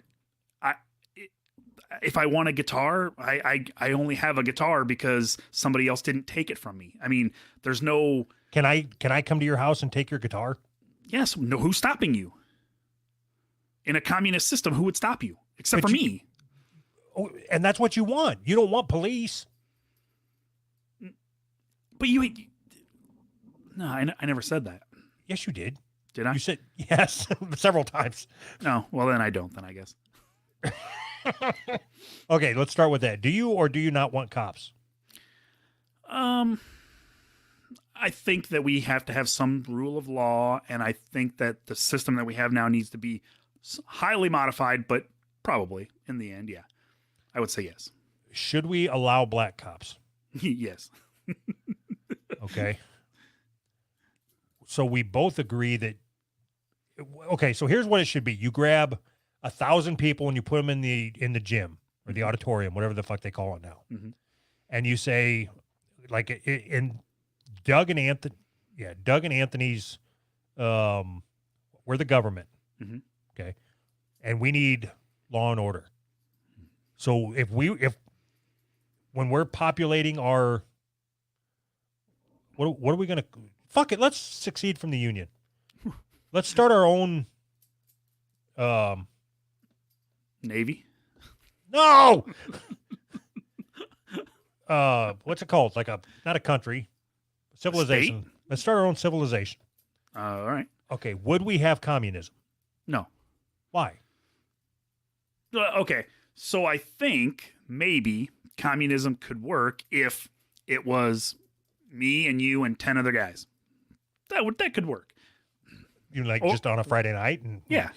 if I want a guitar, I only have a guitar because somebody else didn't take it from me. I mean, there's no.
Can I come to your house and take your guitar?
Yes. No. Who's stopping you? In a communist system, who would stop you except for me?
Oh, and that's what you want. You don't want police.
But no, I never said that.
Yes, you did.
Did I?
You said yes several times.
No. Well, then I don't. Then I guess.
Okay, let's start with that. Do you or do you not want cops?
I think that we have to have some rule of law, and I think that the system that we have now needs to be highly modified, but probably in the end, yeah. I would say yes.
Should we allow black cops?
Yes.
Okay. So we both agree that, okay, so here's what it should be. You grab 1,000 people and you put them in the gym or the auditorium, whatever the fuck they call it now.
Mm-hmm.
And you say, like in Doug and Anthony's, we're the government.
Mm-hmm.
Okay. And we need law and order. So when we're populating our, what are we going to, fuck it. Let's secede from the union. Let's start our own,
Navy.
No. What's it called? Not a country, civilization.
State?
Let's start our own civilization.
All right.
Okay. Would we have communism?
No.
Why?
Okay. So I think maybe communism could work if it was me and you and 10 other guys. That could work.
Just on a Friday night?
Yeah.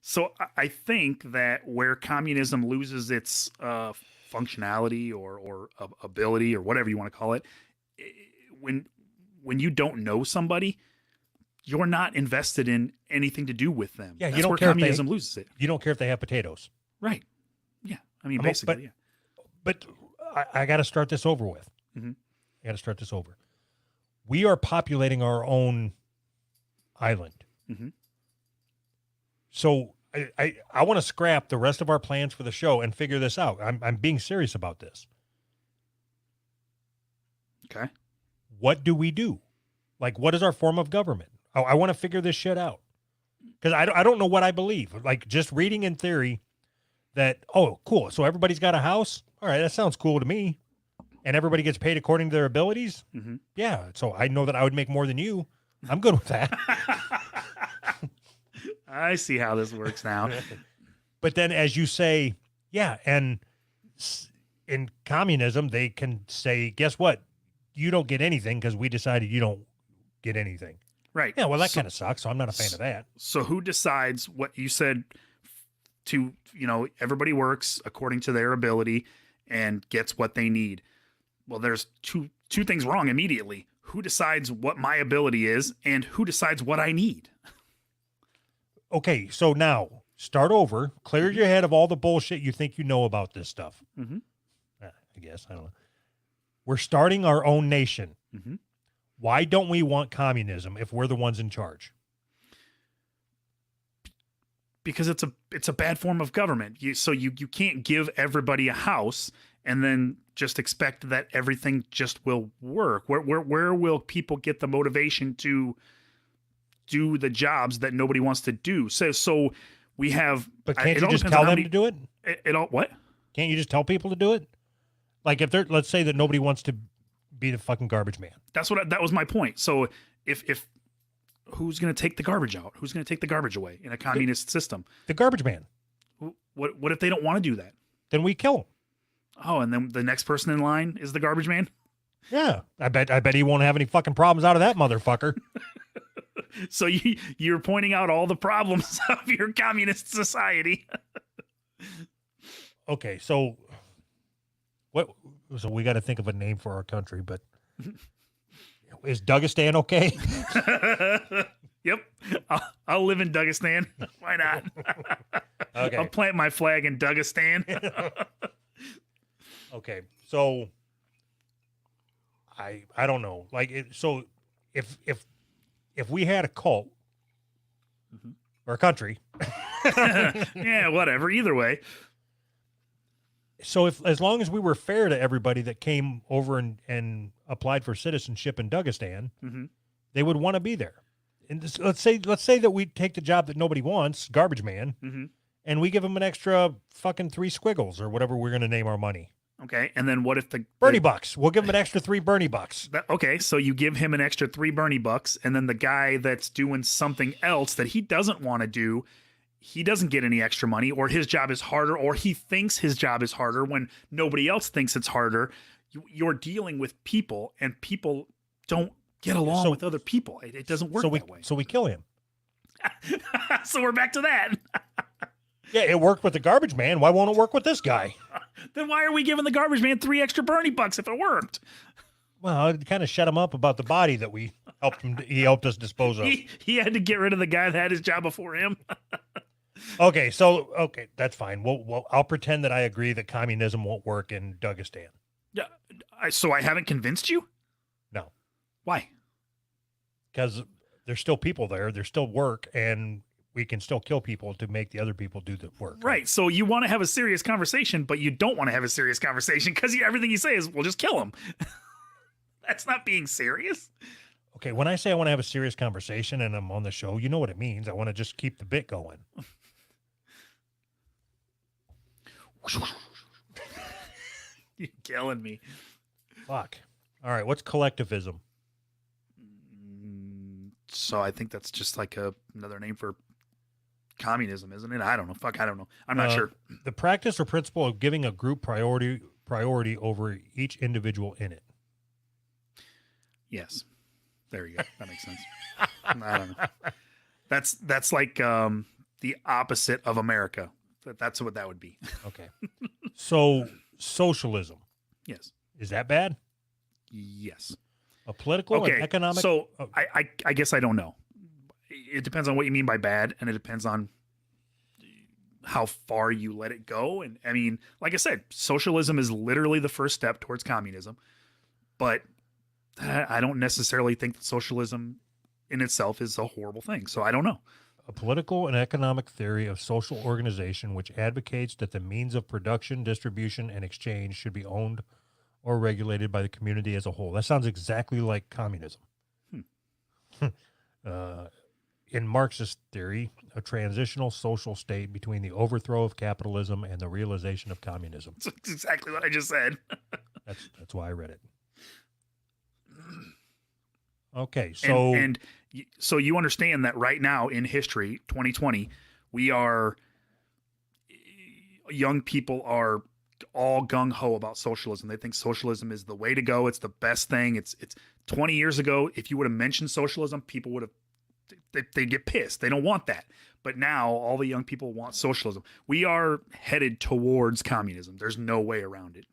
So I think that where communism loses its functionality or ability or whatever you want to call it. When you don't know somebody, you're not invested in anything to do with them.
Yeah, you
That's
don't
where
care if
communism loses it.
You don't care if they have potatoes.
Right. Yeah. I mean,
I'm-
basically,
But I got to start this over with.
Mhm.
I got to start this over. We are populating our own island.
Mhm.
So I want to scrap the rest of our plans for the show and figure this out. I'm being serious about this.
Okay.
What do we do? Like, what is our form of government? I want to figure this shit out because I don't know what I believe. Like, just reading in theory that, oh, cool. So everybody's got a house. All right, that sounds cool to me. And everybody gets paid according to their abilities.
Mhm.
Yeah. So I know that I would make more than you. I'm good with that.
I see how this works now.
But then, as you say, yeah, and in communism, they can say, guess what? You don't get anything because we decided you don't get anything.
Right.
Yeah, well, that
So-
kind of sucks. So I'm not a fan of that.
So who decides what you said to, everybody works according to their ability and gets what they need. Well, there's two things wrong immediately. Who decides what my ability is and who decides what I need?
Okay, so now start over. Clear your head of all the bullshit you think you know about this stuff.
Mhm.
I guess. I don't know. We're starting our own nation.
Mhm.
Why don't we want communism if we're the ones in charge?
Because it's a bad form of government. You can't give everybody a house and then just expect that everything just will work. Where will people get the motivation to do the jobs that nobody wants to do? So we have.
But can't
it
you
all
just
depends on
tell
how
them
many-
to do it?
It all what?
Can't you just tell people to do it? Like if they're, let's say that nobody wants to be the fucking garbage man.
That was my point. So if who's going to take the garbage out? Who's going to take the garbage away in a communist system?
The garbage man.
What if they don't want to do that?
Then we kill him.
Oh, and then the next person in line is the garbage man?
Yeah. I bet he won't have any fucking problems out of that motherfucker.
So you're pointing out all the problems of your communist society.
Okay, so so we got to think of a name for our country, but is Dagestan okay?
Yep. I'll live in Dagestan. Why not?
Okay.
I'll plant my flag in Dagestan.
Okay. So I don't know. Like so if we had a cult or a country,
Yeah, whatever. Either way.
so if as long as we were fair to everybody that came over and applied for citizenship in Dagestan,
Mhm.
they would want to be there. And let's say that we take the job that nobody wants, garbage man,
Mhm.
and we give them an extra fucking 3 squiggles or whatever we're going to name our money.
Okay. And then what if the
Bernie bucks. We'll give them an extra 3 Bernie bucks.
Okay, so you give him an extra 3 Bernie bucks, and then the guy that's doing something else that he doesn't want to do, he doesn't get any extra money, or his job is harder, or he thinks his job is harder when nobody else thinks it's harder. You're dealing with people, and people don't get along
So-
with other people. It doesn't work that way.
So we kill him.
So we're back to that.
Yeah, it worked with the garbage man. Why won't it work with this guy?
Then why are we giving the garbage man 3 extra Bernie bucks if it worked?
Well, it kind of shut him up about the body that he helped us dispose of.
He had to get rid of the guy that had his job before him.
Okay, that's fine. I'll pretend that I agree that communism won't work in Dagestan.
Yeah. So I haven't convinced you?
No,
Why?
because there's still people there. There's still work, and we can still kill people to make the other people do the work.
Right. So you want to have a serious conversation, but you don't want to have a serious conversation because everything you say is, well, just kill him. That's not being serious.
Okay, when I say I want to have a serious conversation and I'm on the show, you know what it means. I want to just keep the bit going.
You're killing me.
Fuck. All right, what's collectivism?
So I think that's just like another name for communism, isn't it? I don't know. Fuck, I don't know. I'm not sure.
The practice or principle of giving a group priority over each individual in it.
Yes. There you go. That makes sense. I don't know. That's like the opposite of America. That's what that would be.
Okay. So socialism.
Yes.
Is that bad?
Yes.
A political and economic?
So
oh,
I guess I don't know. It depends on what you mean by bad, and it depends on how far you let it go. And I mean, like I said, socialism is literally the first step towards communism, but I don't necessarily think that socialism in itself is a horrible thing. So I don't know.
a political and economic theory of social organization which advocates that the means of production, distribution, and exchange should be owned or regulated by the community as a whole. That sounds exactly like communism. In Marxist theory, a transitional social state between the overthrow of capitalism and the realization of communism.
That's exactly what I just said.
That's why I read it. Okay, so
so you understand that right now in history, 2020, young people are all gung ho about socialism. They think socialism is the way to go. It's the best thing. It's 20 years ago. If you would have mentioned socialism, people would have they'd get pissed. They don't want that. But now all the young people want socialism. We are headed towards communism. There's no way around it.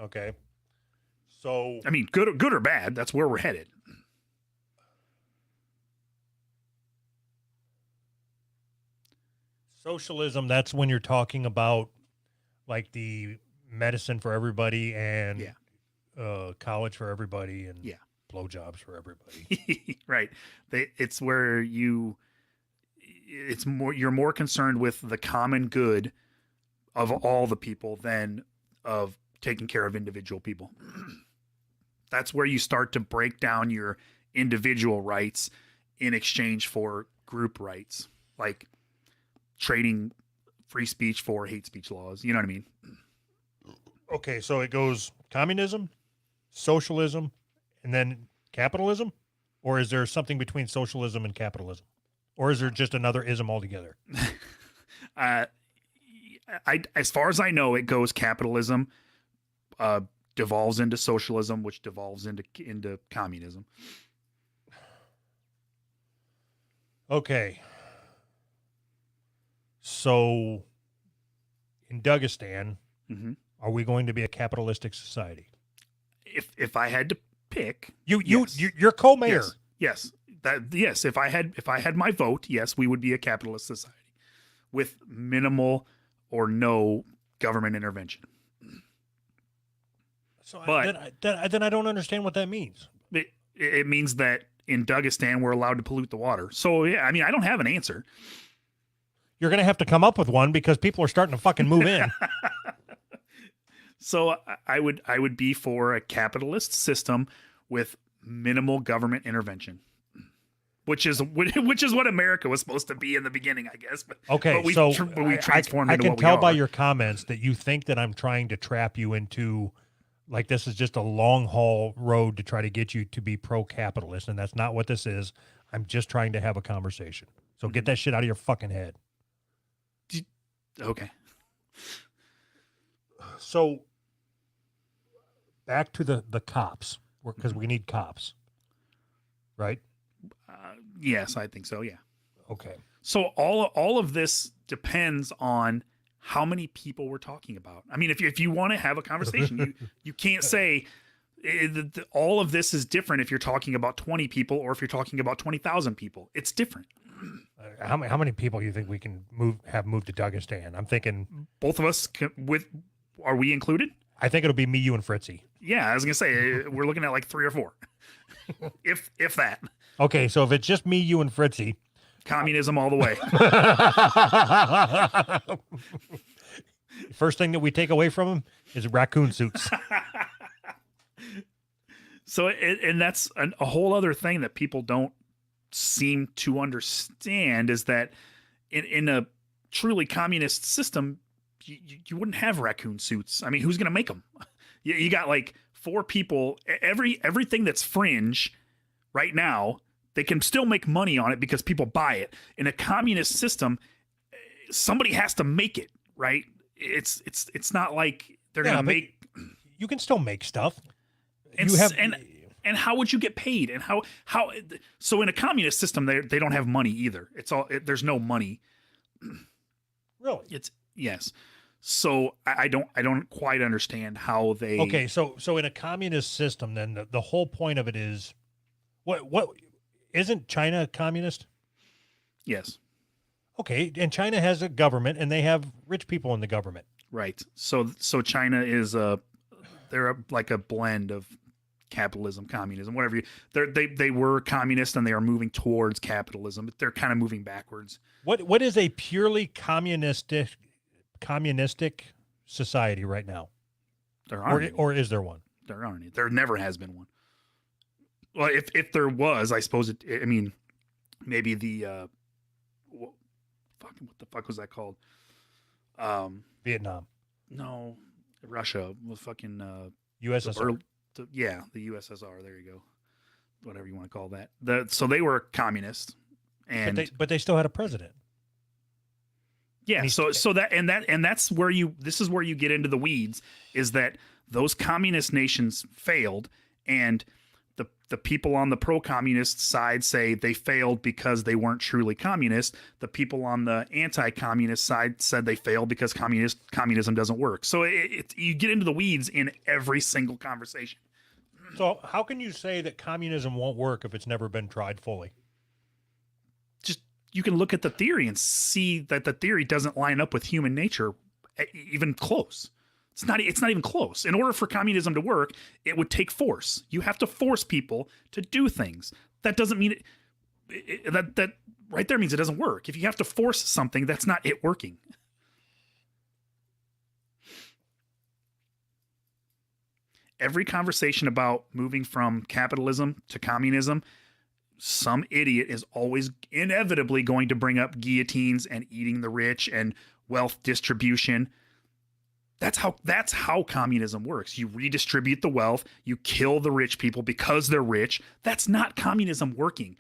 okay. So
I mean, good or bad, that's where we're headed.
socialism, that's when you're talking about like the medicine for everybody and college for everybody and blowjobs for everybody.
Right. It's where you're more concerned with the common good of all the people than of taking care of individual people. That's where you start to break down your individual rights in exchange for group rights, like trading free speech for hate speech laws. You know what I mean?
Okay, so it goes communism, socialism, and then capitalism? Or is there something between socialism and capitalism? Or is there just another ism altogether?
As far as I know, it goes capitalism, devolves into socialism, which devolves into communism.
Okay. So in Dagestan, are we going to be a capitalistic society?
If I had to pick,
you're co-mayor.
Yes. Yes. If I had my vote, yes, we would be a capitalist society with minimal or no government intervention.
So then I don't understand what that means.
It means that in Dagestan, we're allowed to pollute the water. So, yeah, I mean, I don't have an answer.
You're going to have to come up with one because people are starting to fucking move in.
So I would be for a capitalist system with minimal government intervention, which is what America was supposed to be in the beginning, I guess. But we transformed.
I can tell by your comments that you think that I'm trying to trap you into, like, this is just a long haul road to try to get you to be pro-capitalist, and that's not what this is. I'm just trying to have a conversation. So get that shit out of your fucking head.
Okay.
So back to the cops, because we need cops, right?
Yes, I think so. Yeah.
Okay.
So all of this depends on how many people we're talking about. I mean, if you want to have a conversation, you can't say all of this is different if you're talking about 20 people or if you're talking about 20,000 people. It's different.
How many people do you think we can have moved to Dagestan? I'm thinking
both of us are we included?
I think it'll be me, you, and Fritzy.
Yeah, I was gonna say we're looking at like 3 or 4, if that.
Okay, so if it's just me, you, and Fritzy,
communism all the way.
First thing that we take away from him is raccoon suits.
So, and that's a whole other thing that people don't seem to understand is that in a truly communist system, you wouldn't have raccoon suits. I mean, who's going to make them? You got like 4 people. Everything that's fringe right now, they can still make money on it because people buy it. In a communist system, somebody has to make it, right? It's not like they're going to make.
You can still make stuff.
And how would you get paid? And how so in a communist system they don't have money either. It's all there's no money.
Really?
Yes. So I don't quite understand how they.
Okay, so in a communist system, then the whole point of it is, what isn't China communist?
Yes.
Okay, and China has a government, and they have rich people in the government.
Right. So China is like a blend of capitalism, communism, whatever. They were communist and they are moving towards capitalism, but they're kind of moving backwards.
What is a purely communistic society right now?
There aren't.
Or is there one?
There aren't any. There never has been one. Well, if there was, I suppose I mean, maybe the what the fuck was that called?
Vietnam,
No, Russia. Well, fucking
USSR.
the USSR. There you go. Whatever you want to call that. So they were communist, and
but they still had a president.
yeah. So that's where this is where you get into the weeds, is that those communist nations failed, and the people on the pro-communist side say they failed because they weren't truly communist. The people on the anti-communist side said they failed because communism doesn't work. So you get into the weeds in every single conversation.
So how can you say that communism won't work if it's never been tried fully?
Just you can look at the theory and see that the theory doesn't line up with human nature even close. It's not even close. In order for communism to work, it would take force. You have to force people to do things. That doesn't mean that right there means it doesn't work. If you have to force something, that's not it working. Every conversation about moving from capitalism to communism, some idiot is always inevitably going to bring up guillotines and eating the rich and wealth distribution. That's how communism works. You redistribute the wealth, you kill the rich people because they're rich. That's not communism working.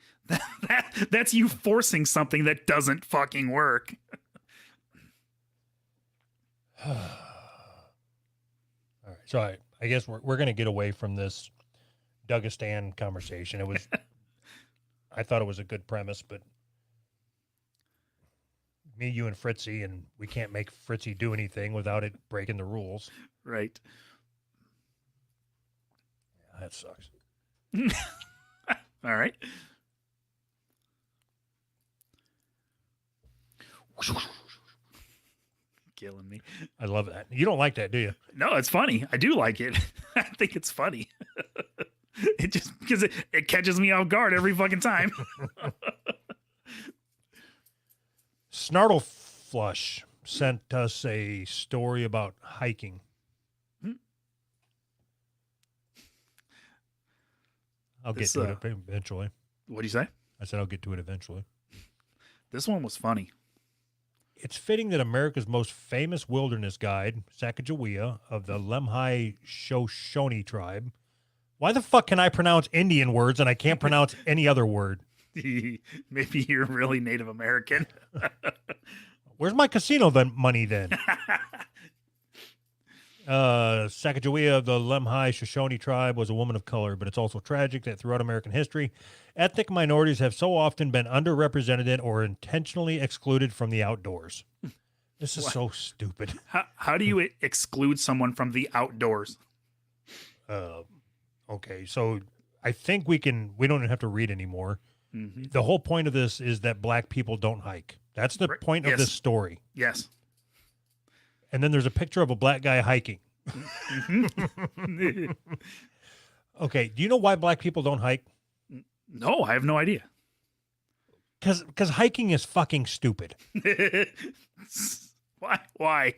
That's you forcing something that doesn't fucking work.
All right. So I guess we're going to get away from this Dagestan conversation. It was I thought it was a good premise, but me, you, and Fritzy, and we can't make Fritzy do anything without it breaking the rules.
Right.
Yeah, that sucks.
All right. Killing me.
I love that. You don't like that, do you?
No, it's funny. I do like it. I think it's funny. It just because it catches me off guard every fucking time.
Snartleflush sent us a story about hiking. I'll get to it eventually.
What do you say?
I said I'll get to it eventually.
This one was funny.
It's fitting that America's most famous wilderness guide, Sacagawea of the Lemhi Shoshone tribe. Why the fuck can I pronounce Indian words and I can't pronounce any other word?
Maybe you're really Native American.
Where's my casino money then? Sacagawea of the Lemhi Shoshone tribe was a woman of color, but it's also tragic that throughout American history, ethnic minorities have so often been underrepresented or intentionally excluded from the outdoors. This is so stupid.
How do you exclude someone from the outdoors?
Okay, so I think we don't have to read anymore.
Mm-hmm.
The whole point of this is that black people don't hike. That's the point of this story.
Yes.
And then there's a picture of a black guy hiking. Okay, do you know why black people don't hike?
No, I have no idea.
Because hiking is fucking stupid.
Why?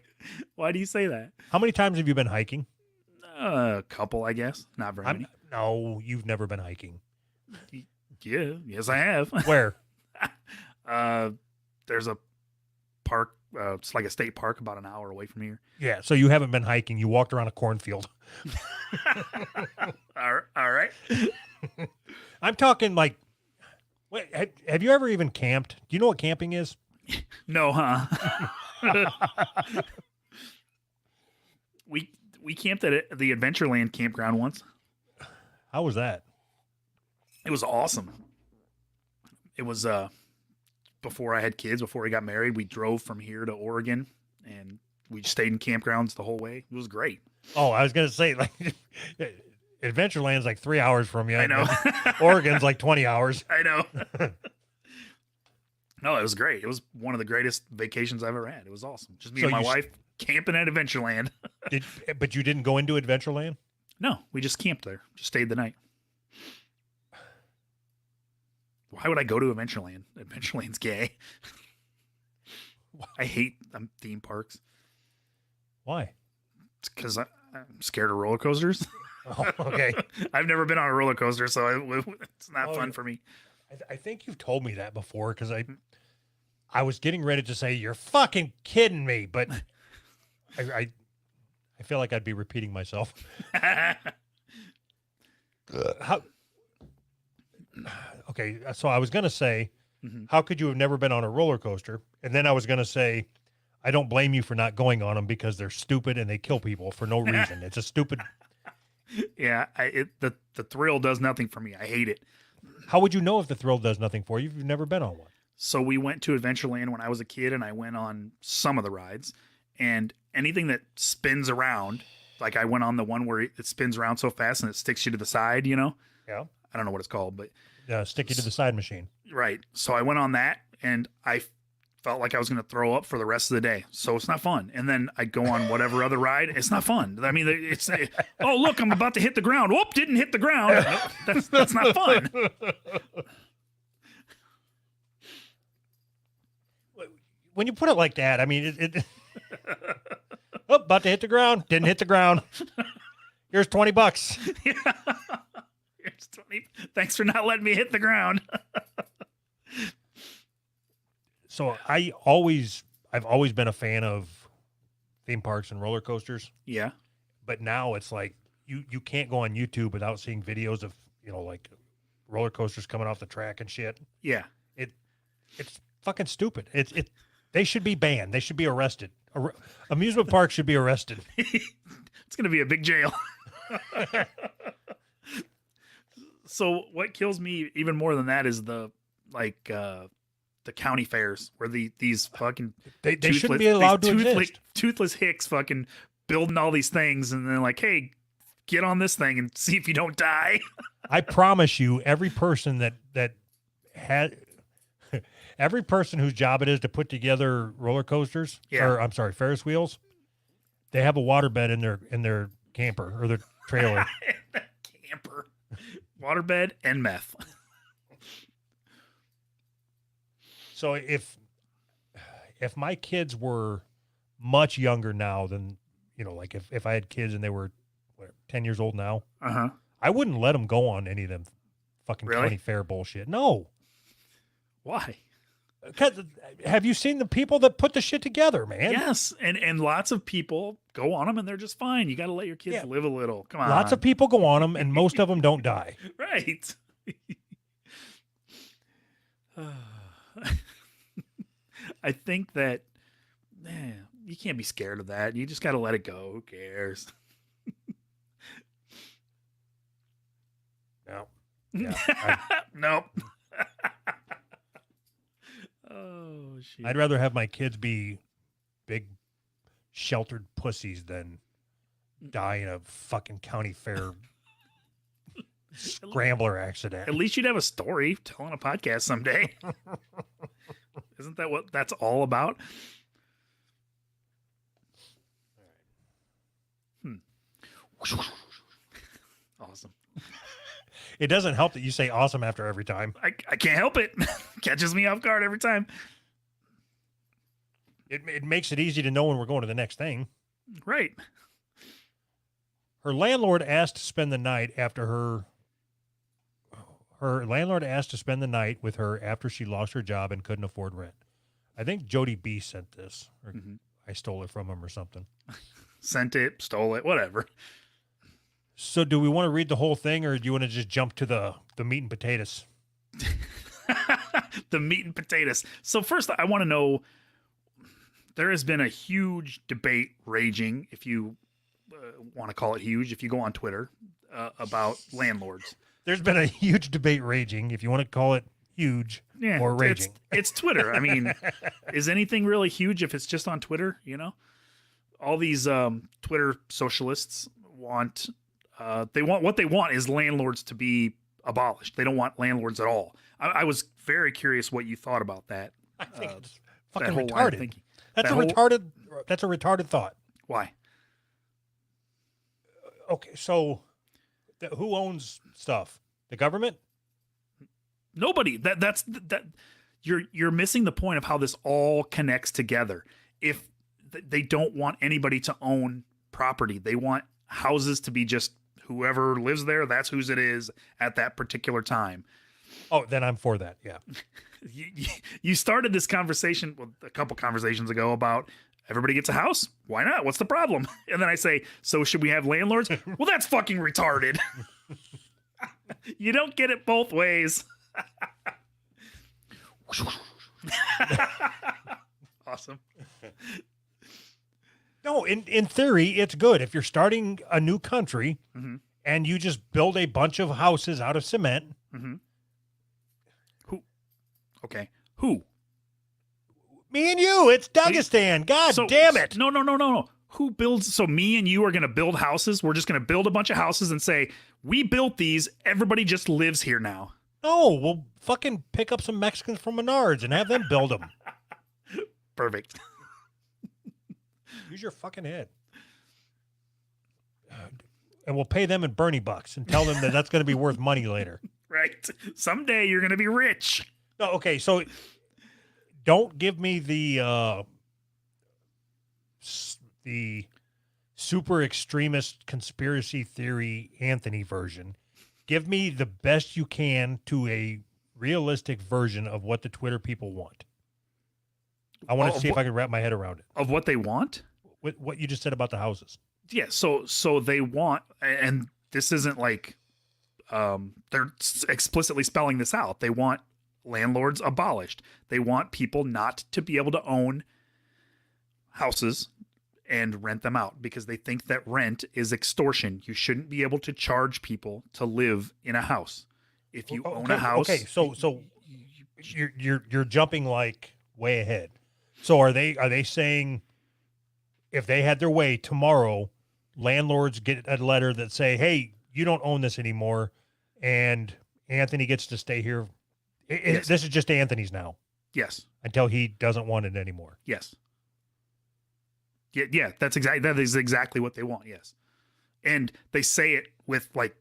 Why do you say that?
How many times have you been hiking?
A couple, I guess. Not very many.
No, you've never been hiking.
Yeah, yes, I have.
Where?
There's a park. It's like a state park about an hour away from here.
Yeah, so you haven't been hiking. You walked around a cornfield.
All right.
I'm talking like, wait, have you ever even camped? Do you know what camping is?
No, huh? We camped at the Adventureland campground once.
How was that?
It was awesome. It was before I had kids, before we got married. We drove from here to Oregon and we stayed in campgrounds the whole way. It was great.
Oh, I was gonna say like Adventureland's like 3 hours from you.
I know.
Oregon's like 20 hours.
I know. No, it was great. It was one of the greatest vacations I've ever had. It was awesome. Just me
So
and my
you
wife camping at Adventureland.
But you didn't go into Adventureland?
No, we just camped there. Just stayed the night. Why would I go to Adventureland? Adventureland's gay. I hate theme parks.
Why?
It's because I'm scared of roller coasters.
Oh, okay.
I've never been on a roller coaster, so it's not
Oh,
fun for me.
I think you've told me that before because I was getting ready to say you're fucking kidding me, but I feel like I'd be repeating myself. How? Okay, so I was gonna say, how could you have never been on a roller coaster? And then I was gonna say, I don't blame you for not going on them because they're stupid and they kill people for no reason. It's a stupid.
Yeah, the thrill does nothing for me. I hate it.
How would you know if the thrill does nothing for you if you've never been on one?
So we went to Adventureland when I was a kid, and I went on some of the rides. And anything that spins around, like I went on the one where it spins around so fast and it sticks you to the side, you know?
Yeah.
I don't know what it's called, but
Stick you to the side machine.
right. So I went on that, and I felt like I was going to throw up for the rest of the day. So it's not fun. And then I go on whatever other ride. It's not fun. I mean, it's, oh, look, I'm about to hit the ground. Whoop, didn't hit the ground. That's not fun.
When you put it like that, I mean, oh, about to hit the ground. Didn't hit the ground. Here's $20.
Yeah. Here's 20. Thanks for not letting me hit the ground.
So I've always been a fan of theme parks and roller coasters,
Yeah.
but now it's like you can't go on YouTube without seeing videos of, like roller coasters coming off the track and shit.
Yeah.
It's fucking stupid. They should be banned. They should be arrested. Amusement parks should be arrested.
It's going to be a big jail. So what kills me even more than that is the county fairs where these fucking
They shouldn't be allowed to exist.
toothless hicks fucking building all these things, and then like, hey, get on this thing and see if you don't die.
I promise you, every person that had every person whose job it is to put together roller coasters,
Yeah.
or I'm sorry, Ferris wheels, they have a waterbed in their camper or their trailer.
Camper, waterbed, and meth.
So if my kids were much younger now than, like if I had kids and they were 10 years old now, I wouldn't let them go on any of them fucking
Really?
county fair bullshit. No.
Why?
'Cause have you seen the people that put the shit together, man?
Yes, and lots of people go on them and they're just fine. You got to let your kids
Yeah.
live a little. Come on.
Lots of people go on them and most of them don't die.
Right. I think that you can't be scared of that. You just got to let it go. Who cares?
No. Yeah,
Nope. Oh shit.
I'd rather have my kids be big sheltered pussies than die in a fucking county fair scrambler accident.
At least you'd have a story to tell on a podcast someday. Isn't that what that's all about? Awesome.
It doesn't help that you say awesome after every time.
I can't help it. Catches me off guard every time.
It makes it easy to know when we're going to the next thing.
Right.
Her landlord asked to spend the night after her landlord asked to spend the night with her after she lost her job and couldn't afford rent. I think Jody B sent this, or I stole it from him or something.
Sent it, stole it, whatever.
So do we want to read the whole thing or do you want to just jump to the meat and potatoes?
The meat and potatoes. So first, I want to know, there has been a huge debate raging, if you want to call it huge, if you go on Twitter, about landlords.
There's been a huge debate raging, if you want to call it huge or raging.
It's Twitter. I mean, is anything really huge if it's just on Twitter, all these Twitter socialists want what they want is landlords to be abolished. They don't want landlords at all. I was very curious what you thought about that.
I think it's
that
fucking
whole line of
retarded.
thinking.
That's
That
a
whole-
retarded. That's a retarded thought.
Why?
Okay, so who owns stuff? The government?
Nobody. That's you're missing the point of how this all connects together. If they don't want anybody to own property, they want houses to be just whoever lives there. That's whose it is at that particular time.
Oh, then I'm for that. Yeah.
You started this conversation a couple conversations ago about everybody gets a house. Why not? What's the problem? And then I say, so should we have landlords? Well, that's fucking retarded. You don't get it both ways. Awesome.
No, in theory, it's good if you're starting a new country
Mhm.
and you just build a bunch of houses out of cement.
Okay. Who?
Me and you, it's Dagestan. God damn it.
No. Who builds? So me and you are going to build houses. We're just going to build a bunch of houses and say, we built these. Everybody just lives here now.
No, we'll fucking pick up some Mexicans from Menards and have them build them.
Perfect.
Use your fucking head. And we'll pay them in Bernie bucks and tell them that that's going to be worth money later.
Right. Someday you're going to be rich.
No, okay, so don't give me the super extremist conspiracy theory Anthony version. Give me the best you can to a realistic version of what the Twitter people want. I want to see if I can wrap my head around it.
Of what they want?
What you just said about the houses.
Yeah. So they want, and this isn't like they're explicitly spelling this out. They want landlords abolished. They want people not to be able to own houses and rent them out because they think that rent is extortion. You shouldn't be able to charge people to live in a house. If you own a house,
Okay, so you're jumping like way ahead. So are they saying if they had their way tomorrow, landlords get a letter that say, "Hey, you don't own this anymore," and Anthony gets to stay here.
Yes.
This is just Anthony's now
yes,
until he doesn't want it anymore.
yes, yeah. That is exactly what they want. Yes, and they say it with like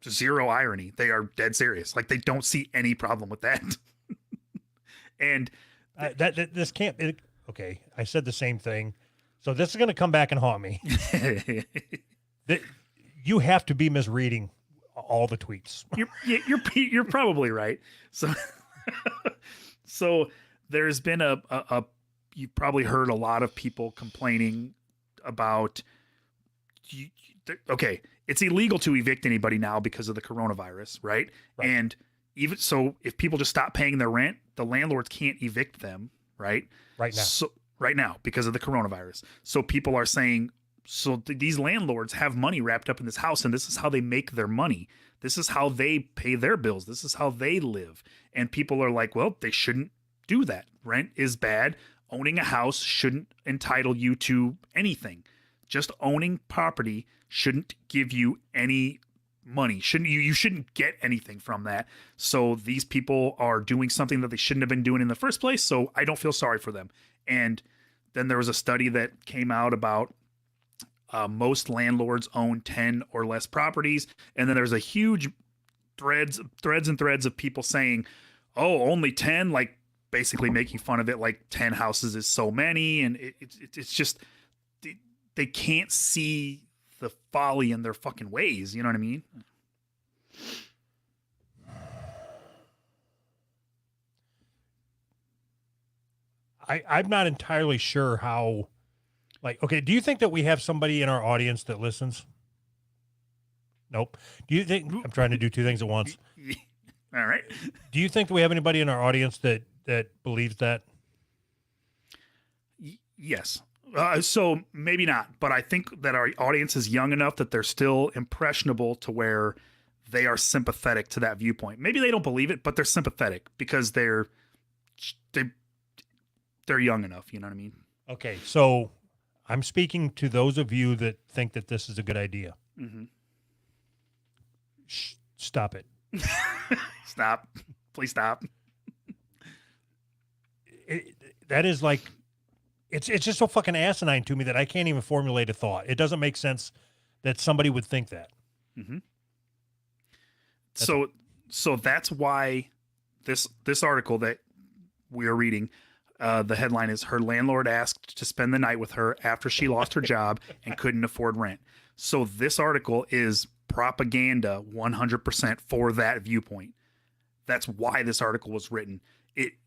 zero irony. They are dead serious. Like they don't see any problem with that. And
This can't. Okay, I said the same thing. So this is going to come back and haunt me. You have to be misreading all the tweets.
you're probably right. So there's been a you've probably heard a lot of people complaining about okay, it's illegal to evict anybody now because of the coronavirus, right? And even so, if people just stop paying their rent, the landlords can't evict them, right?
Right now.
So right now because of the coronavirus. So people are saying, so these landlords have money wrapped up in this house, and this is how they make their money. This is how they pay their bills. This is how they live. And people are like, well, they shouldn't do that. Rent is bad. Owning a house shouldn't entitle you to anything. Just owning property shouldn't give you any money. You shouldn't get anything from that. So these people are doing something that they shouldn't have been doing in the first place. So I don't feel sorry for them. And then there was a study that came out about most landlords own 10 or less properties. And then there's a huge threads of people saying, oh, only 10, like basically making fun of it. Like 10 houses is so many. And it's just, they can't see the folly in their fucking ways. You know what I mean?
I'm not entirely sure how, like, okay, do you think that we have somebody in our audience that listens? Nope. Do you think, I'm trying to do two things at once.
All right.
Do you think that we have anybody in our audience that believes that?
Yes. So maybe not, but I think that our audience is young enough that they're still impressionable to where they are sympathetic to that viewpoint. Maybe they don't believe it, but they're sympathetic because they're young enough. You know what I mean?
Okay, so I'm speaking to those of you that think that this is a good idea.
Mm-hmm.
Stop it.
Stop. Please stop.
That is like, it's just so fucking asinine to me that I can't even formulate a thought. It doesn't make sense that somebody would think that.
Mm-hmm. So that's why this article that we are reading, the headline is her landlord asked to spend the night with her after she lost her job and couldn't afford rent. So this article is propaganda 100% for that viewpoint. That's why this article was written.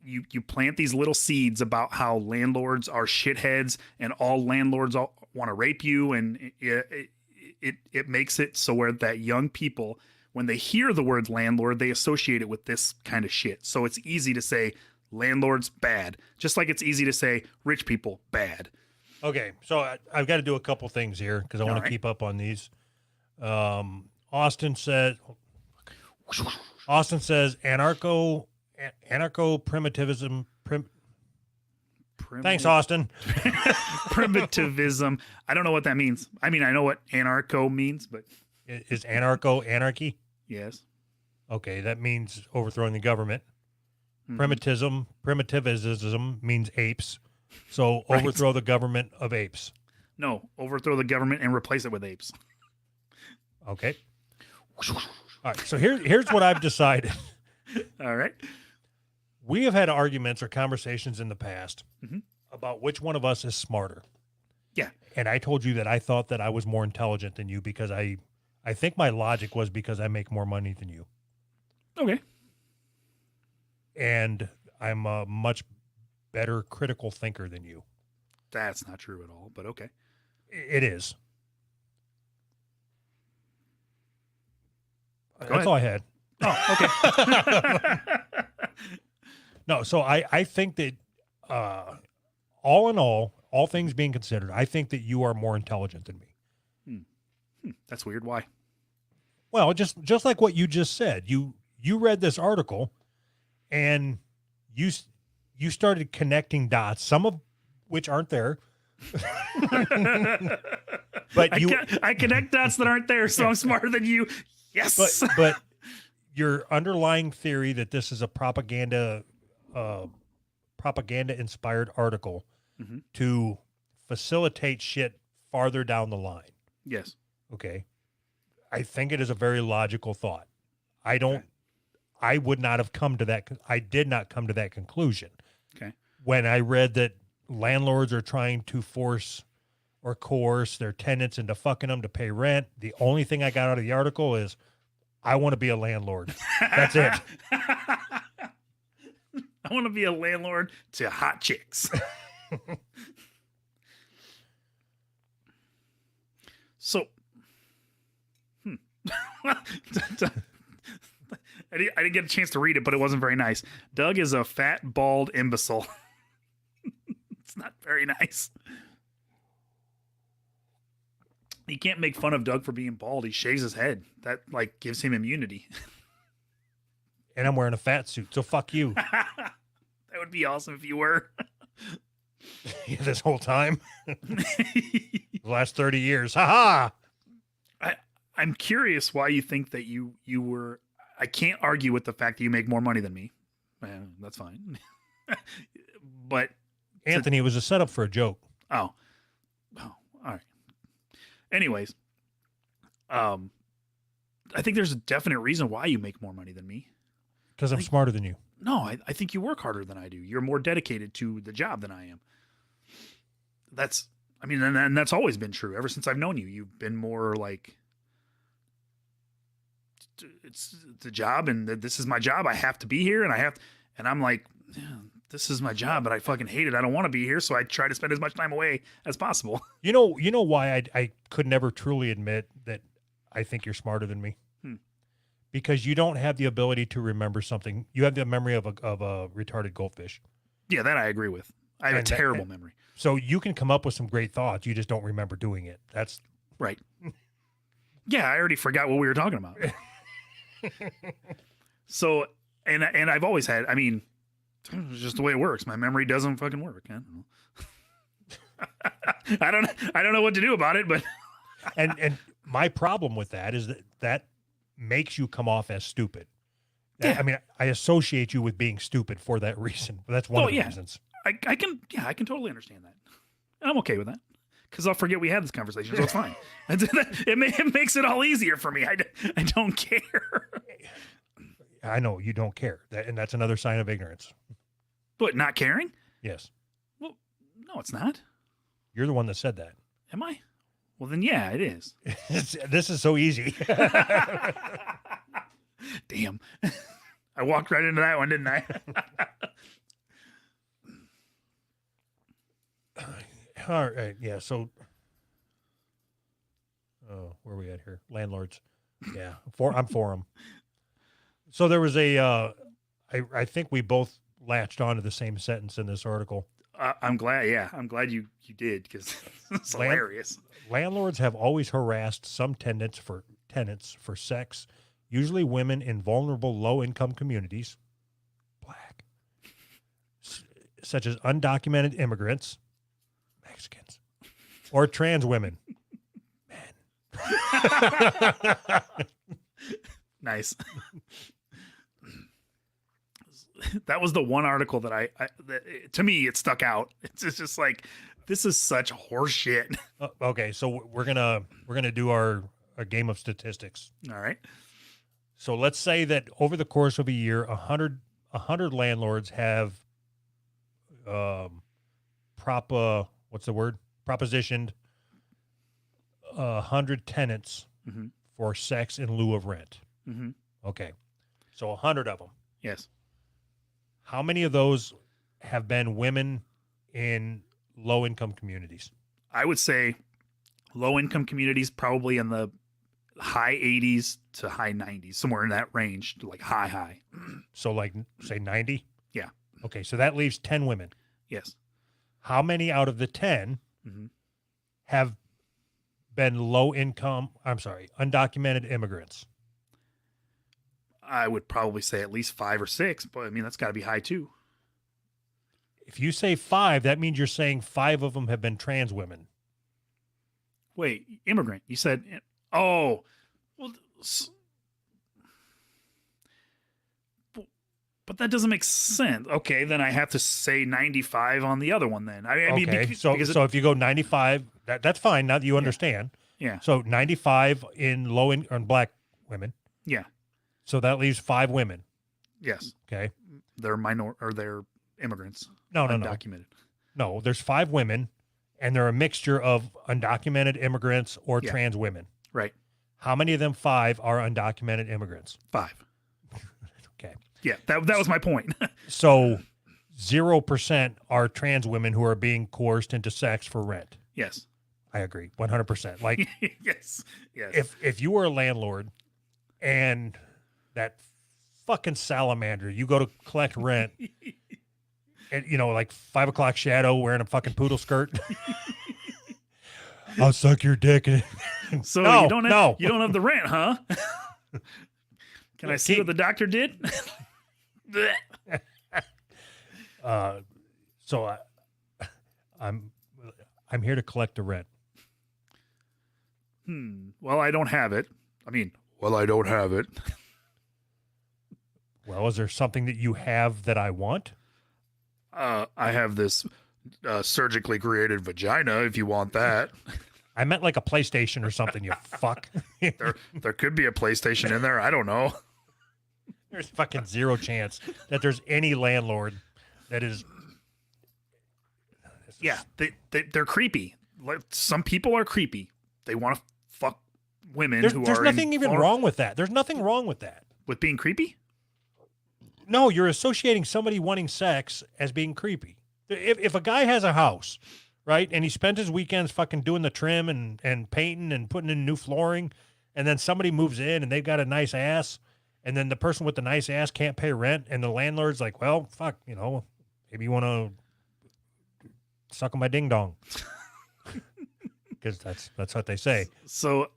You plant these little seeds about how landlords are shitheads and all landlords want to rape you, and it makes it so where that young people, when they hear the word landlord, they associate it with this kind of shit. So it's easy to say landlords bad, just like it's easy to say rich people bad.
Okay, so I've got to do a couple things here because I want to keep up on these. Austin says anarcho-primitivism. Thanks, Austin.
Primitivism. I don't know what that means. I mean, I know what anarcho means, but
is anarcho anarchy?
Yes.
Okay, that means overthrowing the government.
Mm-hmm.
Primitivism means apes. So overthrow the government of apes.
No, overthrow the government and replace it with apes.
Okay. All right. So here's what I've decided.
All right.
We have had arguments or conversations in the past about which one of us is smarter.
Yeah.
And I told you that I thought that I was more intelligent than you because I think my logic was because I make more money than you.
Okay.
And I'm a much better critical thinker than you.
That's not true at all, but okay.
It is.
Go
That's
ahead.
all I had.
Oh, okay.
No, so I think that all in all things being considered, I think that you are more intelligent than me.
That's weird. Why?
Well, just like what you just said, you read this article and you started connecting dots, some of which aren't there. But
I connect dots that aren't there, so I'm smarter than you. Yes.
But your underlying theory that this is a propaganda inspired article to facilitate shit farther down the line.
Yes.
Okay. I think it is a very logical thought. I would not have come to that. I did not come to that conclusion.
Okay.
When I read that landlords are trying to force or coerce their tenants into fucking them to pay rent, the only thing I got out of the article is I want to be a landlord. That's it.
I want to be a landlord to hot chicks. So, I didn't get a chance to read it, but it wasn't very nice. Doug is a fat, bald imbecile. It's not very nice. You can't make fun of Doug for being bald. He shaves his head. That like gives him immunity.
And I'm wearing a fat suit, so fuck you.
That would be awesome if you were.
This whole time. The last 30 years. Ha ha.
I'm curious why you think that you were. I can't argue with the fact that you make more money than me. That's fine. But
Anthony, it was a setup for a joke.
Oh, all right. Anyways, I think there's a definite reason why you make more money than me.
Because I'm smarter than you.
No, I think you work harder than I do. You're more dedicated to the job than I am. And that's always been true. Ever since I've known you, you've been more like, it's the job and this is my job. I have to be here and I'm like, yeah, this is my job, but I fucking hate it. I don't want to be here. So I try to spend as much time away as possible.
You know why I could never truly admit that I think you're smarter than me? Because you don't have the ability to remember something. You have the memory of a retarded goldfish.
Yeah, that I agree with. I have a terrible memory.
So you can come up with some great thoughts. You just don't remember doing it. That's
right. Yeah, I already forgot what we were talking about. So, and I've always had, it's just the way it works. My memory doesn't fucking work. I don't know. I don't know what to do about it, but
And my problem with that is that makes you come off as stupid.
Yeah.
I mean, I associate you with being stupid for that reason. That's one
Oh,
of the
yeah.
reasons.
I can totally understand that. And I'm okay with that. Because I'll forget we had this conversation, so it's fine. It makes it all easier for me. I don't care.
I know you don't care, and that's another sign of ignorance.
But not caring?
Yes,
Well, no, it's not.
you're the one that said that.
Am I? Well, then, yeah, it is.
This is so easy.
Damn. I walked right into that one, didn't I?
All right, yeah. So, where are we at here? Landlords. Yeah, I'm for them. So there was a. I think we both latched onto the same sentence in this article.
I'm glad. Yeah, I'm glad you did because it's hilarious.
Landlords have always harassed some tenants for sex, usually women in vulnerable low-income communities, black, such as undocumented immigrants, Mexicans, or trans women.
Nice. That was the one article that to me, it stuck out. It's just like, this is such horseshit.
Okay, so we're gonna do our game of statistics.
All right.
So let's say that over the course of a year, 100 landlords have propositioned 100 tenants
Mm-hmm.
for sex in lieu of rent.
Mm-hmm.
Okay, so 100 of them.
Yes.
How many of those have been women in low-income communities?
I would say low-income communities probably in the high 80s to high 90s, somewhere in that range, like high.
So like, say 90?
Yeah.
Okay, so that leaves 10 women.
Yes.
How many out of the 10
Mm-hmm.
have been undocumented immigrants?
I would probably say at least 5 or 6, but I mean, that's got to be high too.
If you say 5, that means you're saying 5 of them have been trans women.
Wait, immigrant. You said, oh, well, but that doesn't make sense. Okay, then I have to say 95 on the other one then. I mean,
Okay, so if you go 95, that's fine. Now that you understand.
yeah.
So 95 in on black women.
Yeah.
So that leaves 5 women.
Yes.
Okay.
They're they're immigrants.
No.
Undocumented.
No, there's 5 women, and they're a mixture of undocumented immigrants or
Yeah.
trans women.
Right.
How many of them 5 are undocumented immigrants?
5.
Okay.
Yeah, that was my point.
So 0% are trans women who are being coerced into sex for rent.
Yes.
I agree 100%. Like
yes.
if you were a landlord and that fucking salamander, you go to collect rent and like 5 o'clock shadow wearing a fucking poodle skirt. I'll suck your dick.
So
No,
you don't have the rent, huh? Can I see
Keep-
what the doctor did?
So I'm here to collect the rent.
Well, I don't have it. I don't have it.
Well, is there something that you have that I want?
I have this surgically created vagina. If you want that,
I meant like a PlayStation or something, you fuck.
there could be a PlayStation in there. I don't know.
There's fucking zero chance that there's any landlord that is.
Yeah, they're creepy. Like, some people are creepy. They want to fuck women
There's
who are
nothing even wrong with that. There's nothing wrong with that.
with being creepy.
No, you're associating somebody wanting sex as being creepy. If a guy has a house, right, and he spent his weekends fucking doing the trim and painting and putting in new flooring, and then somebody moves in and they've got a nice ass, and then the person with the nice ass can't pay rent, and the landlord's like, well, fuck, maybe you want to suck on my ding dong. Because that's what they say.
So,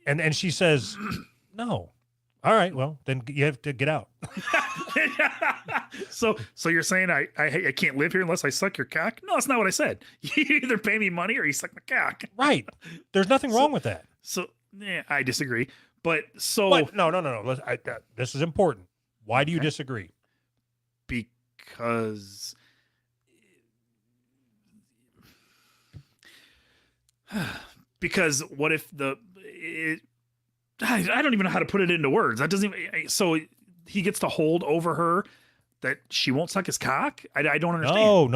And she says, no. All right, well, then you have to get out.
So you're saying I can't live here unless I suck your cock? No, that's not what I said. You either pay me money or you suck my cock.
Right. There's nothing wrong with that.
So I disagree. But so
But no. This is important. Why do you
Okay.
disagree?
because because what if I don't even know how to put it into words. That doesn't even, so he gets to hold over her that she won't suck his cock. I don't understand.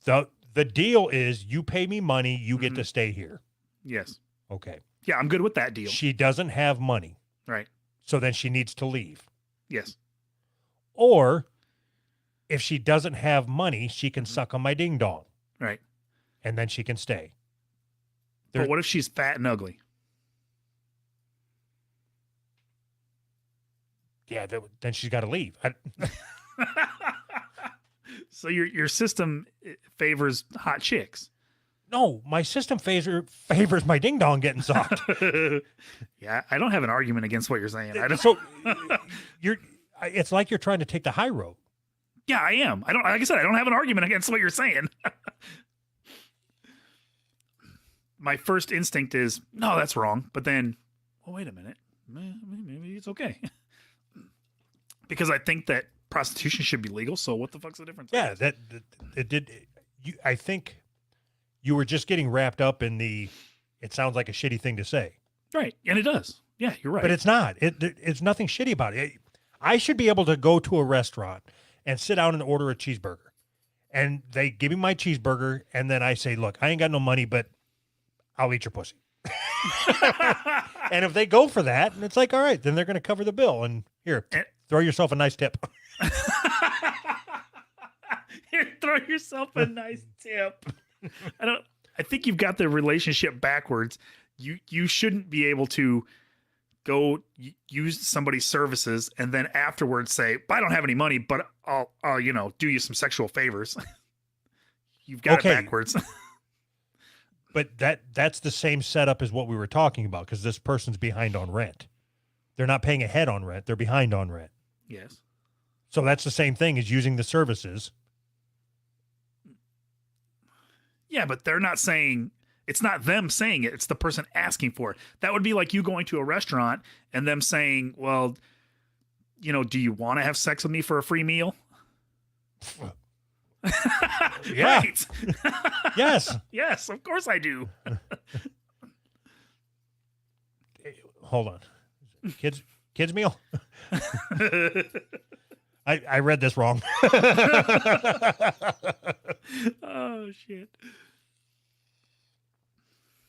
No. The deal is you pay me money, you get to stay here.
Yes.
Okay.
Yeah, I'm good with that deal.
She doesn't have money,
Right.
so then she needs to leave.
Yes.
Or if she doesn't have money, she can suck on my ding dong
Right.
and then she can stay.
But what if she's fat and ugly?
Yeah, then she's got to leave.
So your system favors hot chicks.
No, my system favors my ding dong getting sucked.
Yeah, I don't have an argument against what you're saying. I don't.
So it's like you're trying to take the high road.
Yeah, I am. I don't. Like I said, I don't have an argument against what you're saying. My first instinct is no, that's wrong. But then, well, wait a minute. Maybe it's okay. Because I think that prostitution should be legal. So what the fuck's the difference?
Yeah, that it did. I think you were just getting wrapped up in the. It sounds like a shitty thing to say,
Right, and it does. Yeah, you're right.
but it's not. It's nothing shitty about it. I should be able to go to a restaurant and sit down and order a cheeseburger, and they give me my cheeseburger, and then I say, "Look, I ain't got no money, but I'll eat your pussy." And if they go for that, and it's like, all right, then they're going to cover the bill, and here, throw yourself a nice tip.
Here, throw yourself a nice tip. I think you've got the relationship backwards. You shouldn't be able to go use somebody's services and then afterwards say, "I don't have any money, but I'll do you some sexual favors." You've got
Okay.
it backwards.
But that's the same setup as what we were talking about, because this person's behind on rent. They're not paying ahead on rent. They're behind on rent.
Yes.
So that's the same thing as using the services.
Yeah, but they're not saying, it's not them saying it. It's the person asking for it. That would be like you going to a restaurant and them saying, well, do you want to have sex with me for a free meal?
Yeah.
Right.
Yes.
Yes, of course I do.
Hold on. Kids meal? I read this wrong.
Oh shit.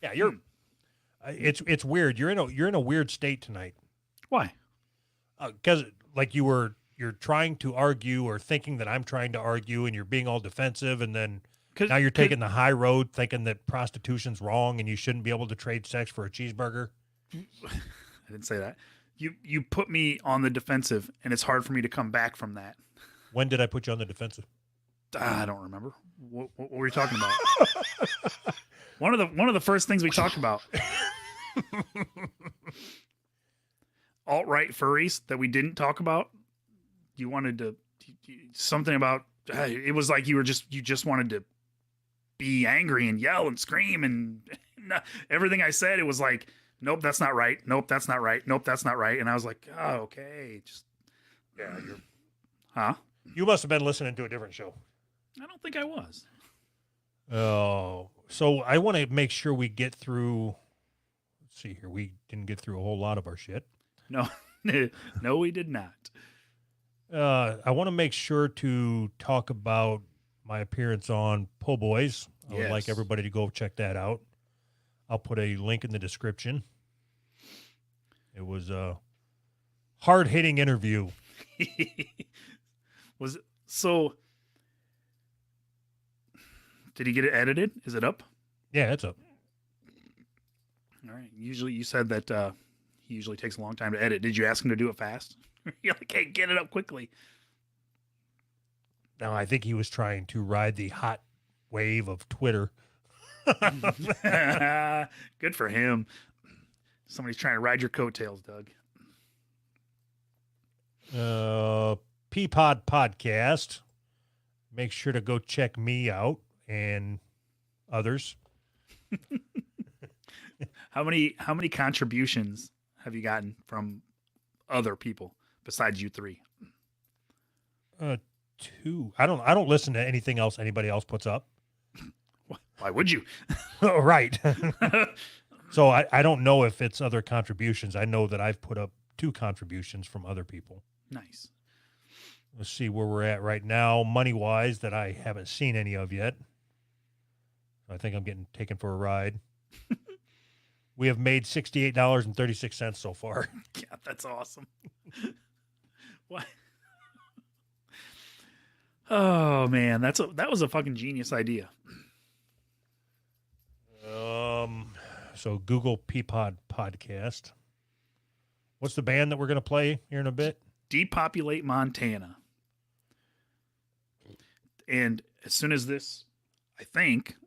Yeah, it's weird. You're in a weird state tonight.
Why?
Because like you're trying to argue or thinking that I'm trying to argue, and you're being all defensive, and then now you're taking the high road, thinking that prostitution's wrong and you shouldn't be able to trade sex for a cheeseburger.
I didn't say that. You put me on the defensive, and it's hard for me to come back from that.
When did I put you on the defensive?
I don't remember. What were you talking about? One of the first things we talked about. Alt-right furries that we didn't talk about. You wanted to something about it was like you just wanted to be angry and yell and scream and everything I said, it was like, nope, that's not right. Nope, that's not right. Nope, that's not right. And I was like, oh, okay. Just huh?
You must have been listening to a different show.
I don't think I was.
Oh, so I want to make sure we get through. Let's see here. We didn't get through a whole lot of our shit.
No, no, we did not.
I want to make sure to talk about my appearance on Po' Boys. I would like
Yes.
everybody to go check that out. I'll put a link in the description. It was a hard-hitting interview.
Was it, so? Did he get it edited? Is it up?
Yeah, it's up.
All right. Usually, you said that he usually takes a long time to edit. Did you ask him to do it fast? You're like, hey, get it up quickly.
Now, I think he was trying to ride the hot wave of Twitter.
Good for him. Somebody's trying to ride your coattails, Doug.
Peapod Podcast. Make sure to go check me out and others.
How many contributions have you gotten from other people besides you three?
2. I don't listen to anything else anybody else puts up.
Why would you?
Oh, right. So I don't know if it's other contributions. I know that I've put up 2 contributions from other people.
Nice.
Let's see where we're at right now, money-wise, that I haven't seen any of yet. I think I'm getting taken for a ride. We have made $68.36 so far.
Yeah, that's awesome. What? Oh man, that was a fucking genius idea.
So Google Peapod Podcast. What's the band that we're going to play here in a bit?
Depopulate Montana. And as soon as this, I think,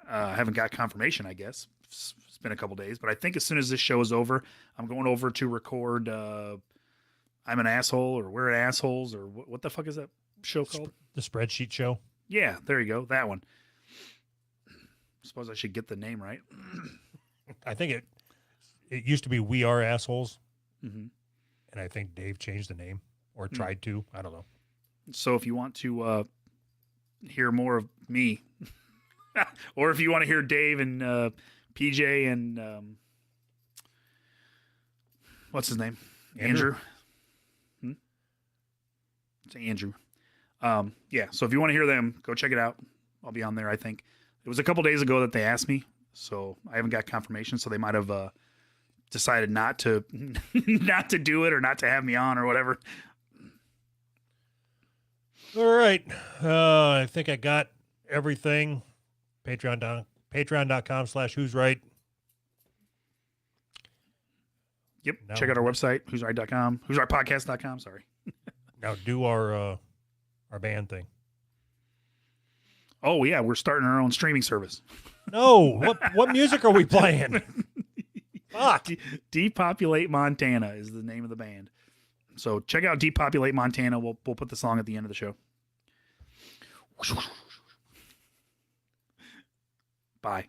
I haven't got confirmation, I guess. It's been a couple days, but I think as soon as this show is over, I'm going over to record I'm an Asshole or We're Assholes or what the fuck is that show called?
The Spreadsheet Show.
Yeah, there you go. That one. Suppose I should get the name right.
I think it used to be We Are Assholes.
Mm-hmm.
And I think Dave changed the name or tried to. I don't know.
So if you want to hear more of me, or if you want to hear Dave and PJ and what's his name? Andrew. It's Andrew. Yeah. So if you want to hear them, go check it out. I'll be on there. I think it was a couple days ago that they asked me, so I haven't got confirmation. So they might have decided not to not to do it or not to have me on or whatever.
All right. I think I got everything. Patreon.com/Who's Right.
Yep.
Now-
Check out our website, who'sright.com, who'srightpodcast.com. Sorry.
Now do our band thing.
Oh yeah, we're starting our own streaming service.
No, what music are we playing? Fuck.
Depopulate Montana is the name of the band. So check out Depopulate Montana. We'll put the song at the end of the show. Bye.